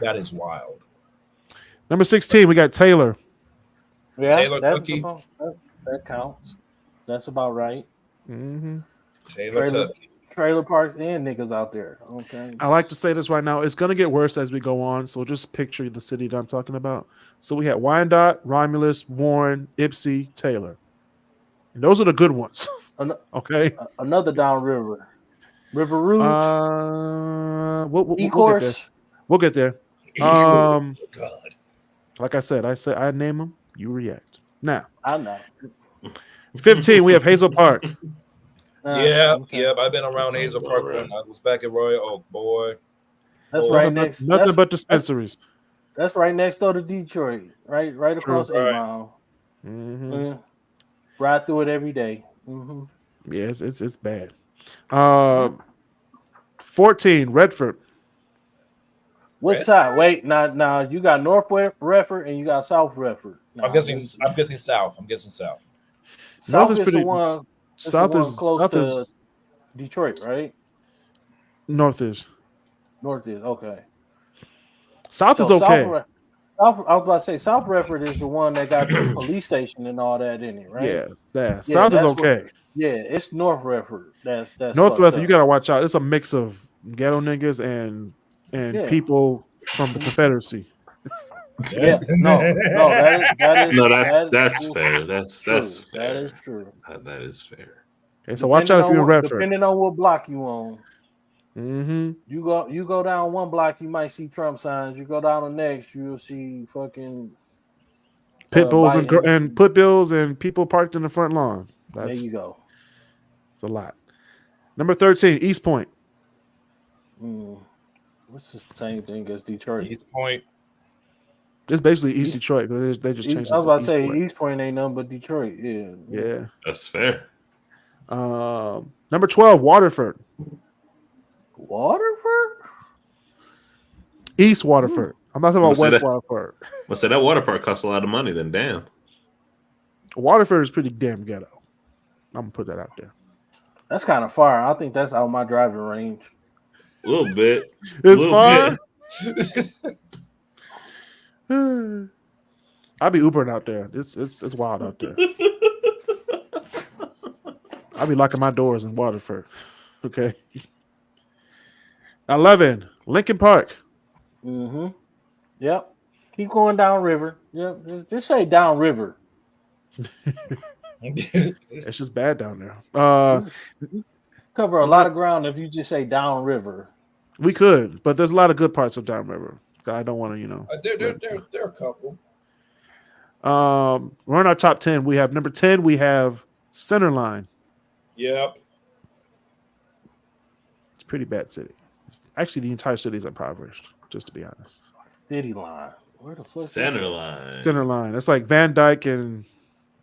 That is wild. Number 16, we got Taylor. Yeah, Taylor Cookie. That counts. That's about right. Mm-hmm. Trailer parks and niggas out there. Okay. I like to say this right now. It's going to get worse as we go on. So just picture the city that I'm talking about. So we had Wyandotte, Romulus, Warren, Ypsi, Taylor. And those are the good ones. Okay. Another downriver. River Rouge. We'll get there. God. Like I said, I name them, you react. Now. I know. 15, we have Hazel Park. I've been around Hazel Park when I was back at Royal Oak, boy. That's right next. Nothing but dispensaries. That's right next door to Detroit. Right across 8 Mile. Mm-hmm. Ride through it every day. Mm-hmm. Yeah, it's bad. 14, Redford. What side? Wait, now you got North Redford and you got South Redford. I'm guessing South. South North is is pretty. the one. South is close South to is Detroit, right? North is. North is okay. South is okay. South, I was about to say South Redford is the one that got the police station and all that in it, right? Yeah. South is okay. It's North Redford. That's North Redford. up. You gotta watch out. It's a mix of ghetto niggas and people from the Confederacy. Yeah, that is fair. That is true. That is fair. Okay, so watch out if you're in Redford. Depending on what block you on. Mm-hmm. You go down one block, you might see Trump signs. You go down the next, you'll see fucking pit bulls and put bills and people parked in the front lawn. There you go. It's a lot. Number 13, East Point. What's the same thing as Detroit? East Point. It's basically East Detroit, but they just changed it. I was about to say East Point ain't nothing but Detroit. Yeah. That's fair. Number 12, Waterford. Waterford? East Waterford. I'm not talking about West Waterford. Well, so that water park costs a lot of money, then damn. Waterford is pretty damn ghetto. I'm gonna put that out there. That's kind of far. I think that's out my driving range. A little bit. It's far. I'll be Ubering out there. It's wild out there. I'll be locking my doors in Waterford. Okay. 11, Lincoln Park. Mm-hmm. Yep. Keep going down river. Yep. Just say down river. It's just bad down there. Cover a lot of ground if you just say down river. We could, but there's a lot of good parts of down river. I don't want to, There are a couple. We're in our top 10. We have number 10. We have Centerline. Yep. It's a pretty bad city. Actually, the entire city is impoverished, just to be honest. City line. Where the fuck? Centerline. It's like Van Dyke and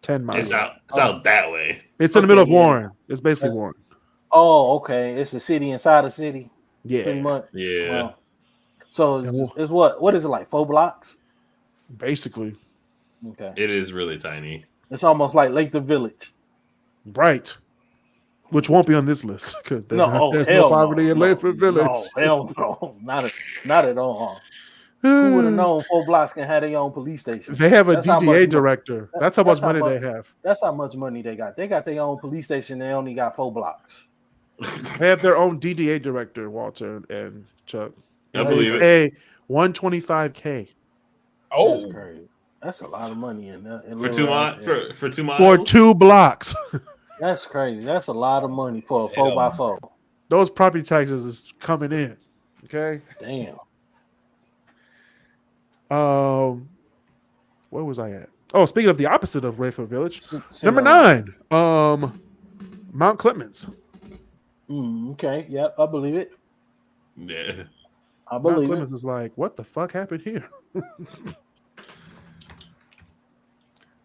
10 Mile. It's out that way. It's in the middle of Warren. It's basically Warren. Oh, okay. It's a city inside a city. Yeah. Pretty much. Yeah. Wow. So it's what is it like? 4 blocks? Basically. Okay. It is really tiny. It's almost like Latham Village. Right. Which won't be on this list because there's no poverty in Latham Village. No, hell no. Not at all. Who would have known 4 blocks can have their own police station? They have a DDA director. That's how much money they have. That's how much money they got. They got their own police station. They only got 4 blocks. They have their own DDA director, Walter and Chuck. I believe it. $125K. Oh, that's crazy. That's a lot of money in that. For 2 miles. For 2 miles. For 2 blocks. That's crazy. That's a lot of money for a 4x4. Those property taxes is coming in. Okay. Damn. Where was I at? Oh, speaking of the opposite of Redford Village, number 9, Mount Clemens. Okay. Yep, I believe it. Yeah. I believe Mount Clemens is like, what the fuck happened here?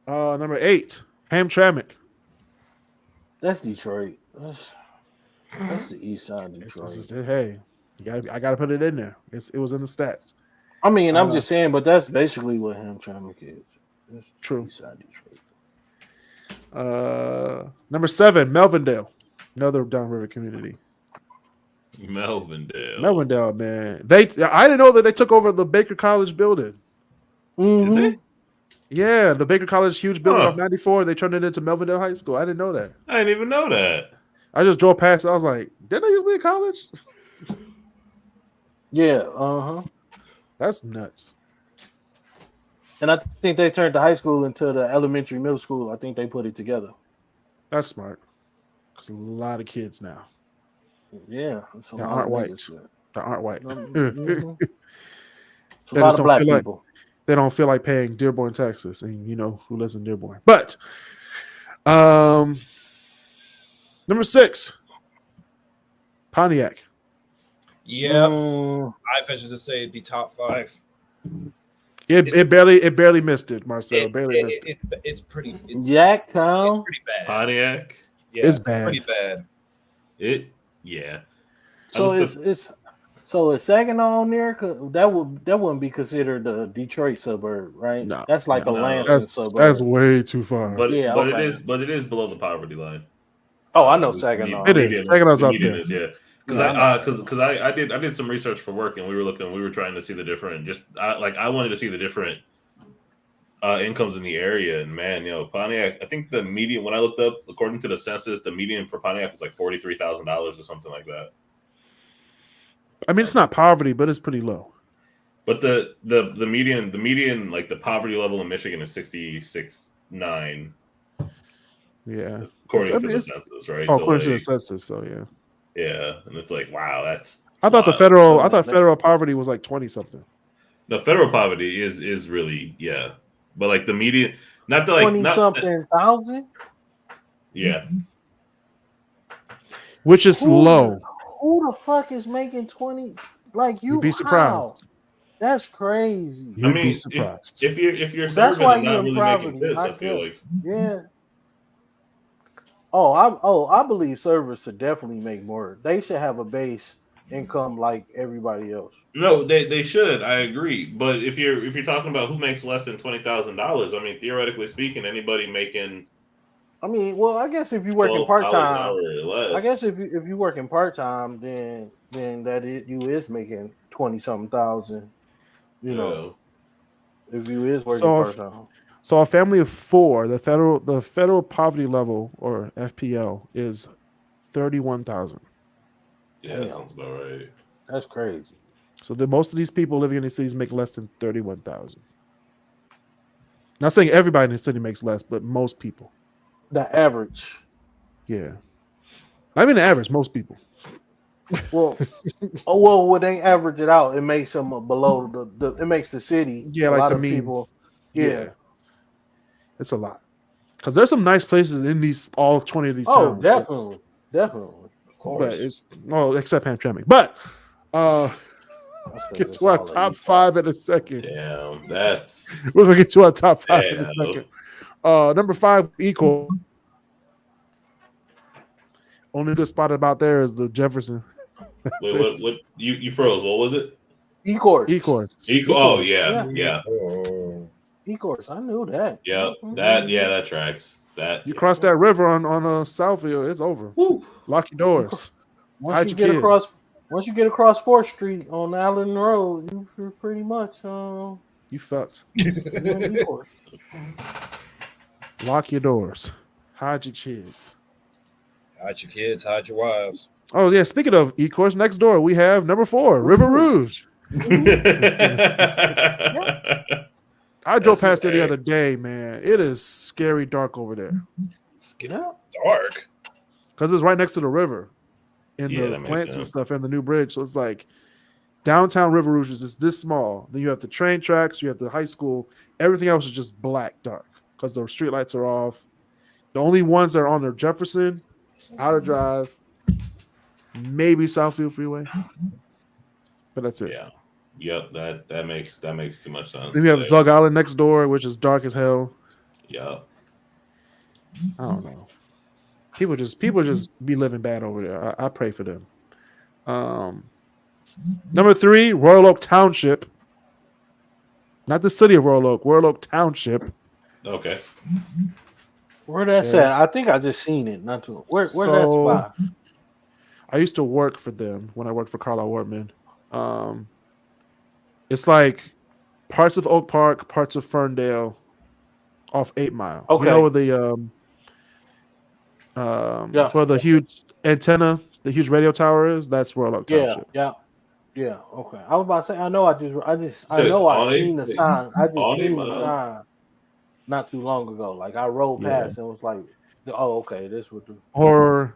Number 8, Hamtramck. That's Detroit. That's the east side of Detroit. Hey, I gotta put it in there. It was in the stats. I mean, I'm just saying, but that's basically what Hamtramck is. It's true. East side Detroit. Number 7, Melvindale, another downriver community. Melvindale, man. I didn't know that they took over the Baker College building. Mm-hmm. Did they? Yeah, the Baker College huge building of 94. They turned it into Melvindale High School. I didn't know that. I didn't even know that. I just drove past it. I was like, didn't they used to be a college? Yeah, That's nuts. And I think they turned the high school into the elementary middle school. I think they put it together. That's smart. Because a lot of kids now. Yeah. They aren't white. They aren't white. Mm-hmm. It's a lot of black people. They don't feel like paying Dearborn taxes, and you know who lives in Dearborn. But number 6, Pontiac. Yeah, I venture to say it'd be top 5. It barely missed it, Marcel. Barely missed it. It's pretty. Jacktown. It's pretty bad. Pontiac. Yeah, it's bad. Pretty bad. Yeah. So it's Saginaw on there. That wouldn't be considered the Detroit suburb, right? No, that's like a Lansing suburb. That's way too far. But it is below the poverty line. Oh, I know Saginaw. It is. Saginaw's up there. Yeah. Because I did some research for work and we were trying to see the different I wanted to see the different incomes in the area, and man, Pontiac, I think the median, when I looked up, according to the census, the median for Pontiac was like $43,000 or something like that. I mean, it's not poverty, but it's pretty low. But the median, like the poverty level in Michigan is 66.9. Yeah, according to the census, right? Oh, according to the census, so yeah. Yeah, and it's like, wow, that's. I thought federal poverty was like 20 something. No, federal poverty is really but like the median, not the like 20 something thousand. Yeah, which is low. Who the fuck is making 20? Like you'd be surprised. That's crazy. You'd be surprised. If you're that's why you're in really poverty. I feel like. Yeah. I believe servers should definitely make more. They should have a base income like everybody else. No, they should. I agree. But if you're talking about who makes less than $20,000, I mean, theoretically speaking, anybody making. I mean, well, I guess if you working part time, I guess if you working part time, then you is making 20 something thousand. You know, if you is working part time. So a family of 4, the federal poverty level or FPL is 31,000. Yeah, that sounds about right. That's crazy. So most of these people living in these cities make less than 31,000. Not saying everybody in the city makes less, but most people. The average. Yeah. I mean the average, most people. Well, when they average it out, it makes them below it makes the city. Yeah, like a lot the of mean people. Yeah. It's a lot. Because there's some nice places in all 20 of these towns. Definitely. Of course. But except Hamtramck. But get to our top 5 in a second. Damn, we're gonna get to our top 5 in a second. Number 5, Eco. Only good spot about there is the Jefferson. Wait, what you froze? What was it? E-course. Oh yeah. E-course. I knew that. Yeah, that tracks. That you cross that river on Southfield, it's over. Woo. Lock your doors. Once you get across 4th Street on Allen Road, you're pretty much you fucked. Lock your doors. Hide your kids. Hide your kids, hide your wives. Oh yeah, speaking of E-course, next door we have number 4, River Rouge. I drove past there the other day, man. It is scary dark over there. Dark? Because it's right next to the river and the plants and stuff and the new bridge. So it's like downtown River Rouge is just this small. Then you have the train tracks, you have the high school. Everything else is just black dark because the streetlights are off. The only ones that are on the Jefferson, Outer Drive, maybe Southfield Freeway. But that's it. Yeah. Yep, that makes too much sense. Then you have Zug Island next door, which is dark as hell. Yeah. I don't know. People just be living bad over there. I pray for them. Number 3, Royal Oak Township. Not the city of Royal Oak Township. Okay. Where that's at? I think I just seen it. Not too. Where that's by? I used to work for them when I worked for Carlisle Wortman. It's like parts of Oak Park, parts of Ferndale, off 8 Mile. Okay. You know where where the huge antenna, the huge radio tower is? That's Royal Oak Township. Yeah. Okay. I was about to say. I know. I seen the sign. I just seen the sign not too long ago. Like I rode past and was like, "Oh, okay, this would do." Or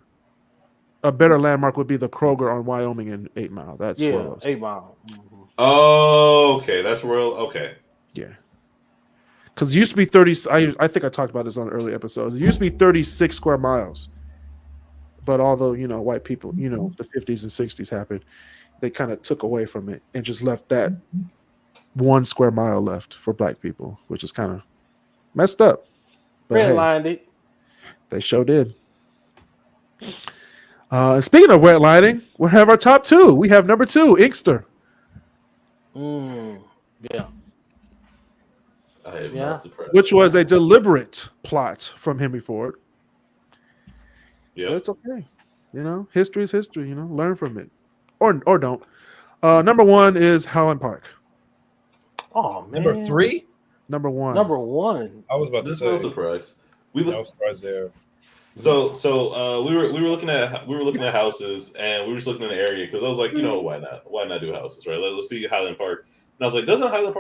a better landmark would be the Kroger on Wyoming and 8 Mile. That's 8 Mile. Mm-hmm. Oh, okay. That's Royal. Okay. Yeah. Because it used to be 30. I think I talked about this on early episodes. It used to be 36 square miles. But although, white people, the 50s and 60s happened, they kind of took away from it and just left that 1 square mile left for black people, which is kind of messed up. But Redlined it. They sure did. Speaking of redlining, we have our top 2. We have number 2, Inkster. Yeah. I am not surprised. Which was a deliberate plot from Henry Ford. Yeah, it's okay. History is history. Learn from it, or don't. Number 1 is Highland Park. Oh man. Number 3. Number 1. Number 1. I was about to say. No surprise. I was surprised there. So we were looking at houses, and we were just looking in the area because I was like, why not do houses, right? Let's see Highland Park. And I was like, doesn't Highland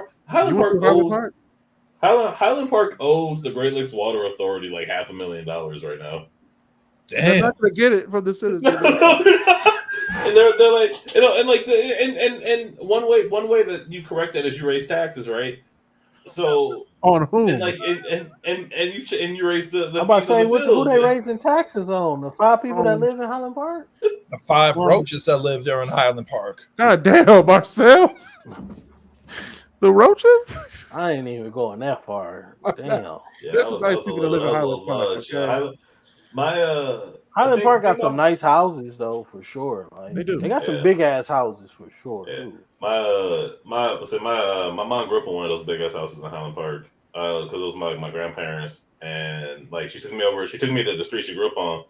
Park owes the Great Lakes Water Authority like $500,000 right now. Damn. They're not gonna get it from the citizens. And they're like, and one way that you correct that is you raise taxes, right? So on whom? And you raise the I'm about to say who they raising taxes on? The 5 people that live in Highland Park? The 5 roaches that live there in Highland Park. God damn, Marcel. The roaches? I ain't even going that far. Damn. There's some nice people that live in Highland Park. Highland Park got some nice houses though, for sure. Like, they do. They got some big ass houses for sure. Yeah. Too. My mom grew up in one of those big ass houses in Highland Park because it was my grandparents, and like she took me to the street she grew up on,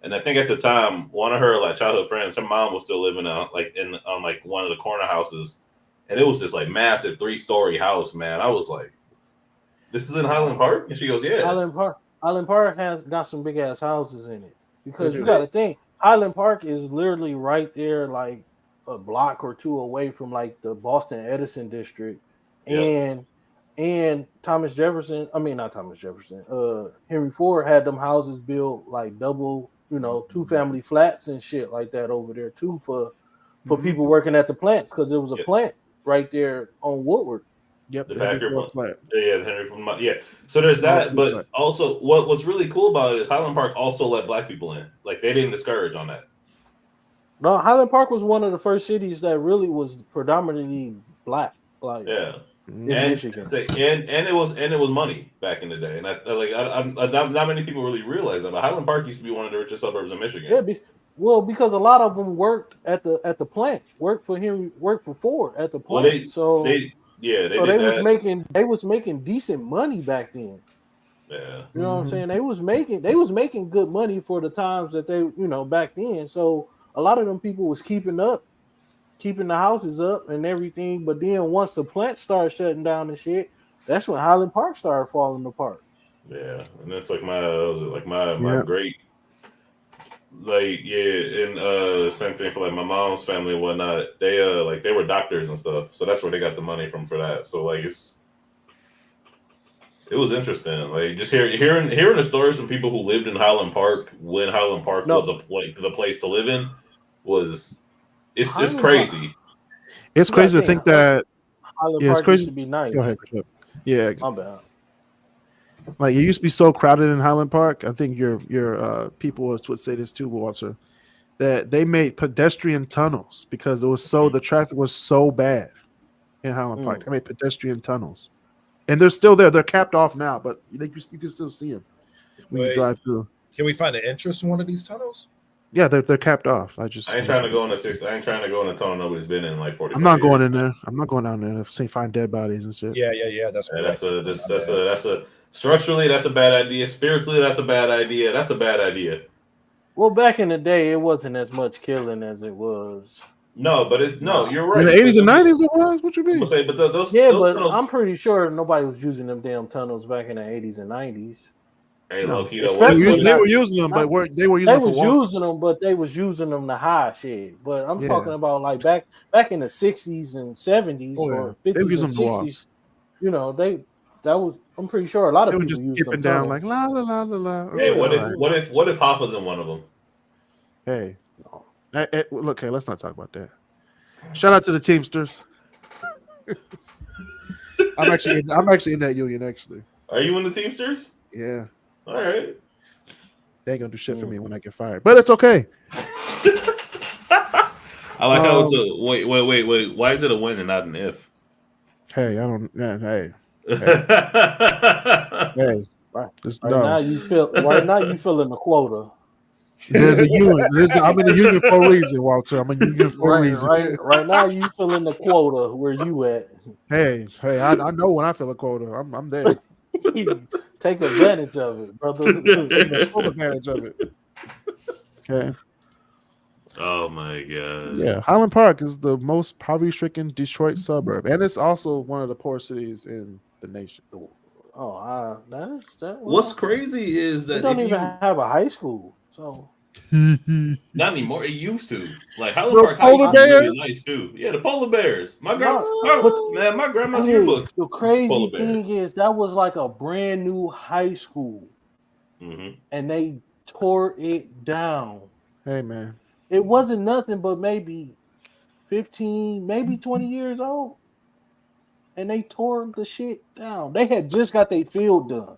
and I think at the time one of her like childhood friends, her mom was still living on one of the corner houses, and it was this like massive 3-story house, man. I was like, this is in Highland Park, and she goes, yeah. Highland Park has got some big ass houses in it. Because you got to think, Highland Park is literally right there, like a block or 2 away from like the Boston Edison district, and Thomas Jefferson. I mean, not Thomas Jefferson. Henry Ford had them houses built like double, 2-family flats and shit like that over there too for people working at the plants because it was a plant right there on Woodward. Yep, the Packer plant. Yeah, the Henry from So there's that, but also what's really cool about it is Highland Park also let black people in. Like they didn't discourage on that. No, Highland Park was one of the first cities that really was predominantly black. Like in Michigan, and it was money back in the day, and not many people really realize that. But Highland Park used to be one of the richest suburbs in Michigan. Yeah, because a lot of them worked at the plant, worked for Ford at the plant. They was making decent money back then. Yeah. You know what I'm saying? They was making good money for the times that they, back then. So a lot of them people was keeping the houses up and everything. But then once the plant started shutting down and shit, that's when Highland Park started falling apart. Yeah. And that's like my great, and same thing for like my mom's family and whatnot. They they were doctors and stuff, so that's where they got the money from for that. So like it was interesting, like just hearing the stories from people who lived in Highland Park when Highland Park was the place to live in it's crazy. It's crazy to think that Highland Park used to be nice. Go ahead. Yeah, my bad. Like it used to be so crowded in Highland Park. I think your people would say this too, Walter, that they made pedestrian tunnels because the traffic was so bad in Highland Park. They made pedestrian tunnels, and they're still there. They're capped off now, but you can still see them when you drive through. Can we find an entrance in one of these tunnels? Yeah, they're capped off. I ain't trying to go in a tunnel nobody's been in like 40. I'm not going in there. I'm not going down there to find dead bodies and shit. Yeah. That's a structurally, that's a bad idea. Spiritually, that's a bad idea. That's a bad idea. Well, back in the day, it wasn't as much killing as it was. No, you're right. In the 80s and 90s, it was. What you mean? Those tunnels, I'm pretty sure nobody was using them damn tunnels back in the 80s and 90s. Hey, no. low-key, they were using them, but they were using them to hide shit. But I'm talking about like back in the 60s and 70s or 50s and 60s. I'm pretty sure a lot of people just use skipping them down like la la la la la. Hey, what if Hoffa's in one of them? Hey, look, hey, let's not talk about that. Shout out to the Teamsters. I'm actually in that union. Actually, are you in the Teamsters? Yeah. All right. They ain't gonna do shit for me when I get fired, but it's okay. I like how it's a wait. Why is it a when and not an if? Hey, I don't. Hey, Right. just Right no. now you feeling the quota. There's a union. I'm in a union for a reason, Walter. I'm in a union for a reason. Right now you feeling the quota where you at. Hey, I know when I feel a quota. I'm there. Take advantage of it, brother. Full advantage of it. Okay. Oh my god. Yeah, Highland Park is the most poverty-stricken Detroit suburb, and it's also one of the poorest cities in the nation. Oh, that. What's crazy is that we don't even have a high school, so not anymore. It used to. Like Highland The Park High polar School is really bears? nice too. Yeah, the polar bears. My grandma's Hey, yearbook. the crazy thing is that was like a brand new high school, and they tore it down. Hey, man. It wasn't nothing but maybe 15, maybe 20 years old. And they tore the shit down. They had just got their field done.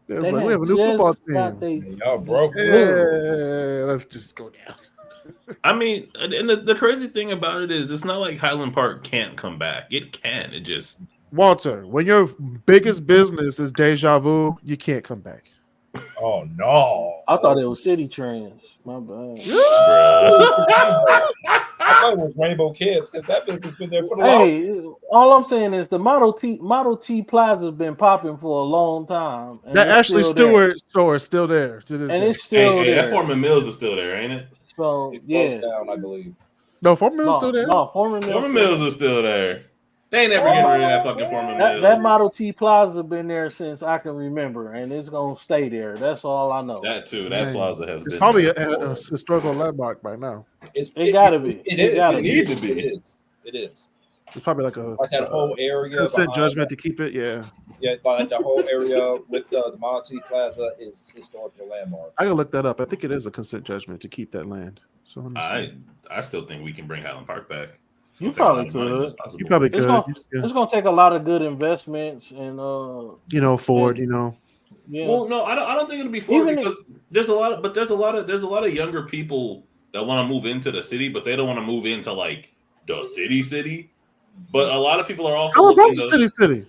We have a new football team. Y'all broke. Yeah, let's just go down. I mean, and the crazy thing about it is it's not like Highland Park can't come back. It can. It just Walter, when your biggest business is deja vu, you can't come back. Oh no! I thought it was City Trends. My bad. I thought it was Rainbow Kids because that business been there for the Hey, all I'm saying is the Model T Plaza has been popping for a long time. That Ashley Stewart store is still there to this day. It's still there. That Foreman Mills is still there, ain't it? So it's closed down, I believe. No, Foreman Mills still there. No, Foreman Mills is still there. They ain't never getting rid of that fucking Foreman Mills. That Model T Plaza been there since I can remember, and it's gonna stay there. That's all I know. That too. That plaza has been. It's probably a historical landmark by now. It gotta be. It need to be. It is. It's probably like that whole area. Consent judgment to keep it. Yeah. Yeah, like the whole area with the Model T Plaza is historical landmark. I gotta look that up. I think it is a consent judgment to keep that land. So I still think we can bring Highland Park back. You probably could. You probably could. It's gonna take a lot of good investments and Ford. Yeah. Well, no, I don't think it'll be Ford because there's a lot of younger people that want to move into the city, but they don't want to move into like the city. But a lot of people are also looking to city.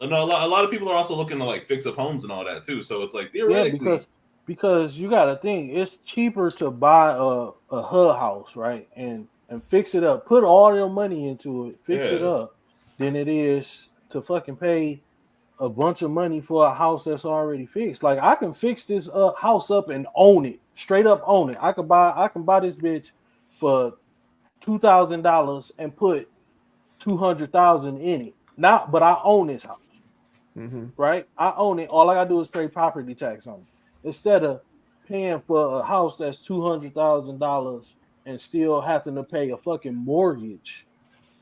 No, a lot of people are also looking to like fix up homes and all that too. So it's like theoretically, because you got to think it's cheaper to buy a HUD house, right, and fix it up, put all your money into it, fix it up, than it is to fucking pay a bunch of money for a house that's already fixed. Like I can fix this house up and own it, straight up own it. I can buy this bitch for $2,000 and put $200,000 in it. Now, but I own this house, right? I own it. All I gotta do is pay property tax on it instead of paying for a house that's $200,000 and still having to pay a fucking mortgage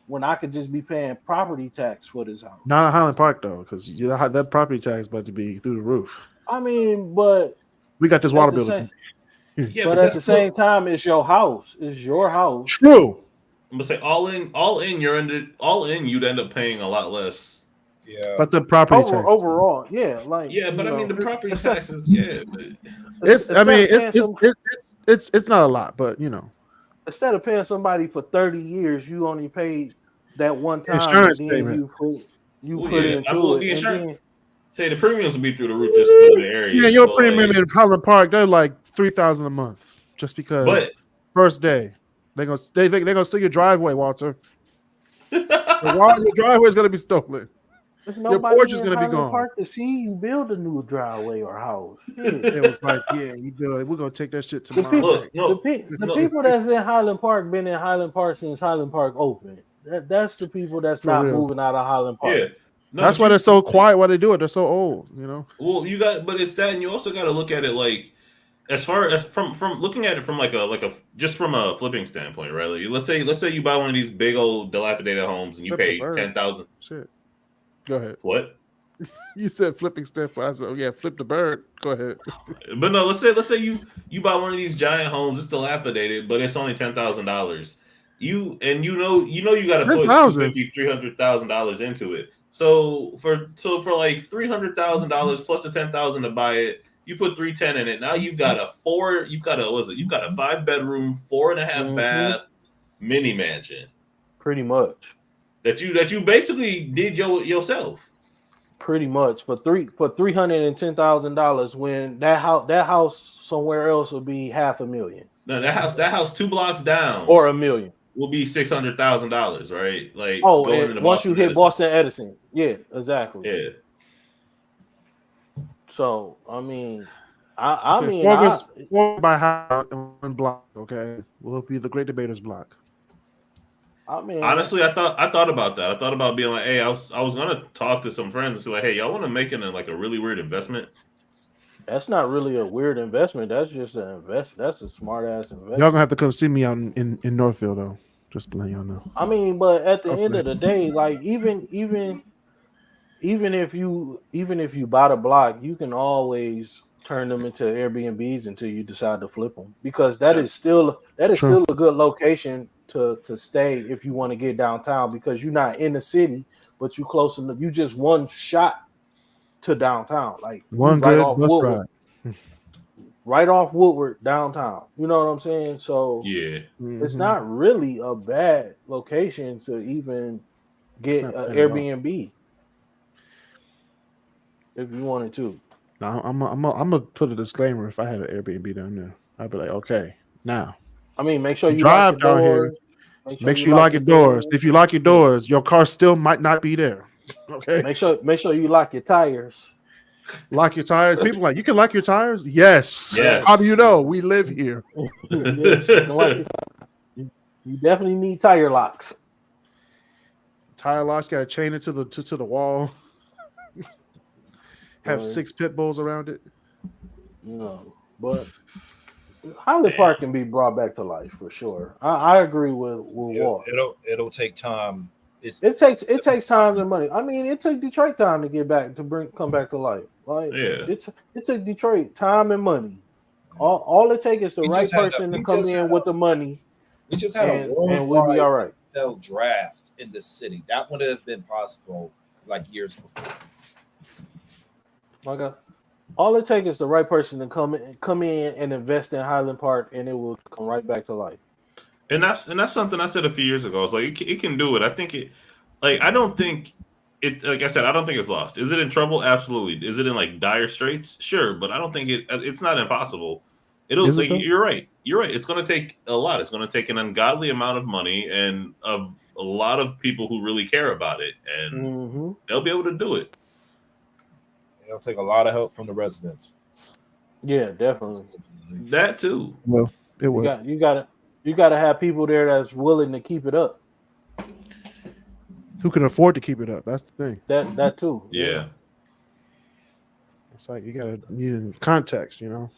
when I could just be paying property tax for this house. Not at Highland Park though, because that property tax is about to be through the roof. I mean, but we got this water bill. But at the same time, it's your house. It's your house. True. I'm gonna say all in, you'd end up paying a lot less. Yeah. But the property tax overall, yeah, but I mean the property taxes, it's not a lot, but instead of paying somebody for 30 years, you only paid that one time insurance payment. You put into the it. Insurance, say the premiums will be through the roof just for the area. Yeah, your premium in Highland Park, they're like $3,000 a month just because first day they're gonna steal your driveway, Walter. Your driveway is gonna be stolen. Your porch is gonna be gone. Park to see you build a new driveway or house. It was like, yeah, you do it. We're gonna take that shit tomorrow. The people that's in Highland Park been in Highland Park since Highland Park opened. That's the people that's not moving out of Highland Park. Yeah. That's why they're so quiet. Why they do it? They're so old. Well, but it's that, and you also got to look at it like, as far as from looking at it from like a just from a flipping standpoint, right? Like, let's say you buy one of these big old dilapidated homes and you pay $10,000. Shit. Go ahead. What? You said flipping standpoint. I said, oh yeah, flip the bird. Go ahead. But no, let's say you buy one of these giant homes. It's dilapidated, but it's only $10,000. You got to put $300,000 into it. So for like $300,000 plus the $10,000 to buy it, you put $310,000 in it. Now you've got a 5-bedroom, 4.5 bath, mini mansion. Pretty much. That you basically did yourself. Pretty much for $310,000 when that house somewhere else would be $500,000. No, that house 2 blocks down or $1 million will be $600,000, right? Like and once you hit Boston Edison, yeah, exactly. Yeah. So I mean, by how one block, okay, will be the Great Debaterz block. I mean, honestly, I thought about that. I thought about being like, hey, I was gonna talk to some friends and say like, hey, y'all want to make it a really weird investment? That's not really a weird investment. That's just an investment. That's a smart ass investment. Y'all gonna have to come see me out in Northfield though. Just to let y'all know. I mean, but at the end of the day, like even if you buy the block, you can always turn them into Airbnbs until you decide to flip them, because that is still a good location to stay if you want to get downtown, because you're not in the city, but you close enough. You just one shot to downtown, like one right good off bus Woodward, right off Woodward downtown. You know what I'm saying? So yeah, it's not really a bad location to even get an Airbnb if you wanted to. Now, I'm gonna put a disclaimer. If I had an Airbnb down there, I'd be like, okay, now. I mean, make sure you drive lock your down doors. here. Make sure you lock your doors. If you lock your doors, your car still might not be there. Okay. Make sure you lock your tires. Lock your tires. People are like, you can lock your tires? Yes. How do you know? We live here. You definitely need tire locks. Tire locks, gotta chain it to the wall. Have 6 pit bulls around it. No, but Highland Park can be brought back to life for sure. I agree with Walt. It'll take time. It takes time and money. I mean, it took Detroit time to come back to life. Like it took Detroit time and money. All it takes is the right person to come in with the money. We just had and we'll be all right. Draft in the city that would have been possible like years before. Okay. All it takes is the right person to come in and invest in Highland Park, and it will come right back to life. And that's something I said a few years ago. It's like it can do it. I think it. Like I don't think it. Like I said, I don't think it's lost. Is it in trouble? Absolutely. Is it in like dire straits? Sure, but I don't think it's not impossible. It'll. Like, you're right. You're right. It's going to take a lot. It's going to take an ungodly amount of money and of a lot of people who really care about it, and they'll be able to do it. It'll take a lot of help from the residents. Yeah, definitely. That too. Well, it will. You got to have people there that's willing to keep it up. Who can afford to keep it up? That's the thing. That too. Yeah. It's like you need context, you know.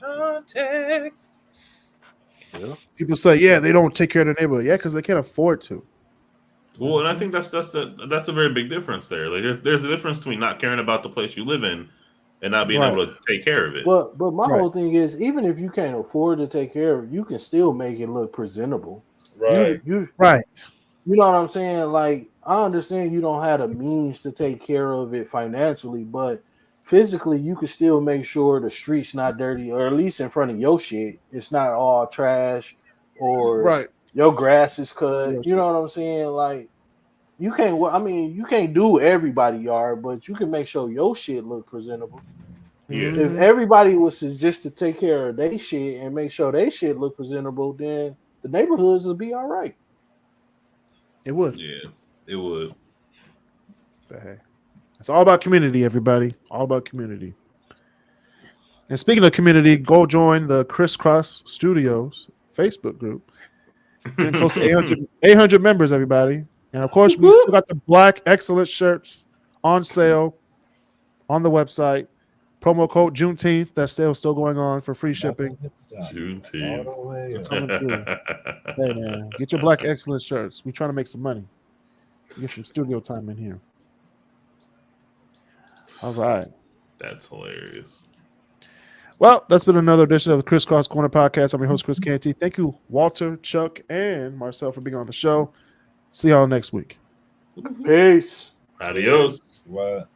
Context. Yeah. People say, yeah, they don't take care of the neighborhood. Yeah, because they can't afford to. Well, and I think that's a very big difference there. Like there's a difference between not caring about the place you live in and not being able to take care of it. But my whole thing is, even if you can't afford to take care of it, you can still make it look presentable. Right. Right. You know what I'm saying? Like, I understand you don't have the means to take care of it financially, but physically you can still make sure the street's not dirty, or at least in front of your shit, it's not all trash, or your grass is cut. You know what I'm saying? Like, you can't do everybody's yard, but you can make sure your shit look presentable. Yeah. If everybody was just to take care of their shit and make sure their shit look presentable, then the neighborhoods will be all right. It would. Yeah, it would. But hey, it's all about community, everybody. All about community. And speaking of community, go join the KrisCross Studios Facebook group. Getting close to 800 members, everybody. And of course, we still got the Black Excellence shirts on sale on the website. Promo code Juneteenth. That sale still going on for free shipping. Juneteenth. It's coming through. Hey man, get your Black Excellence shirts. We're trying to make some money. Get some studio time in here. All right. That's hilarious. Well, that's been another edition of the KrisCross Corner podcast. I'm your host, Kris Canty. Thank you, Walter, Chuck, and Marcel for being on the show. See y'all next week. Peace. Adios. What?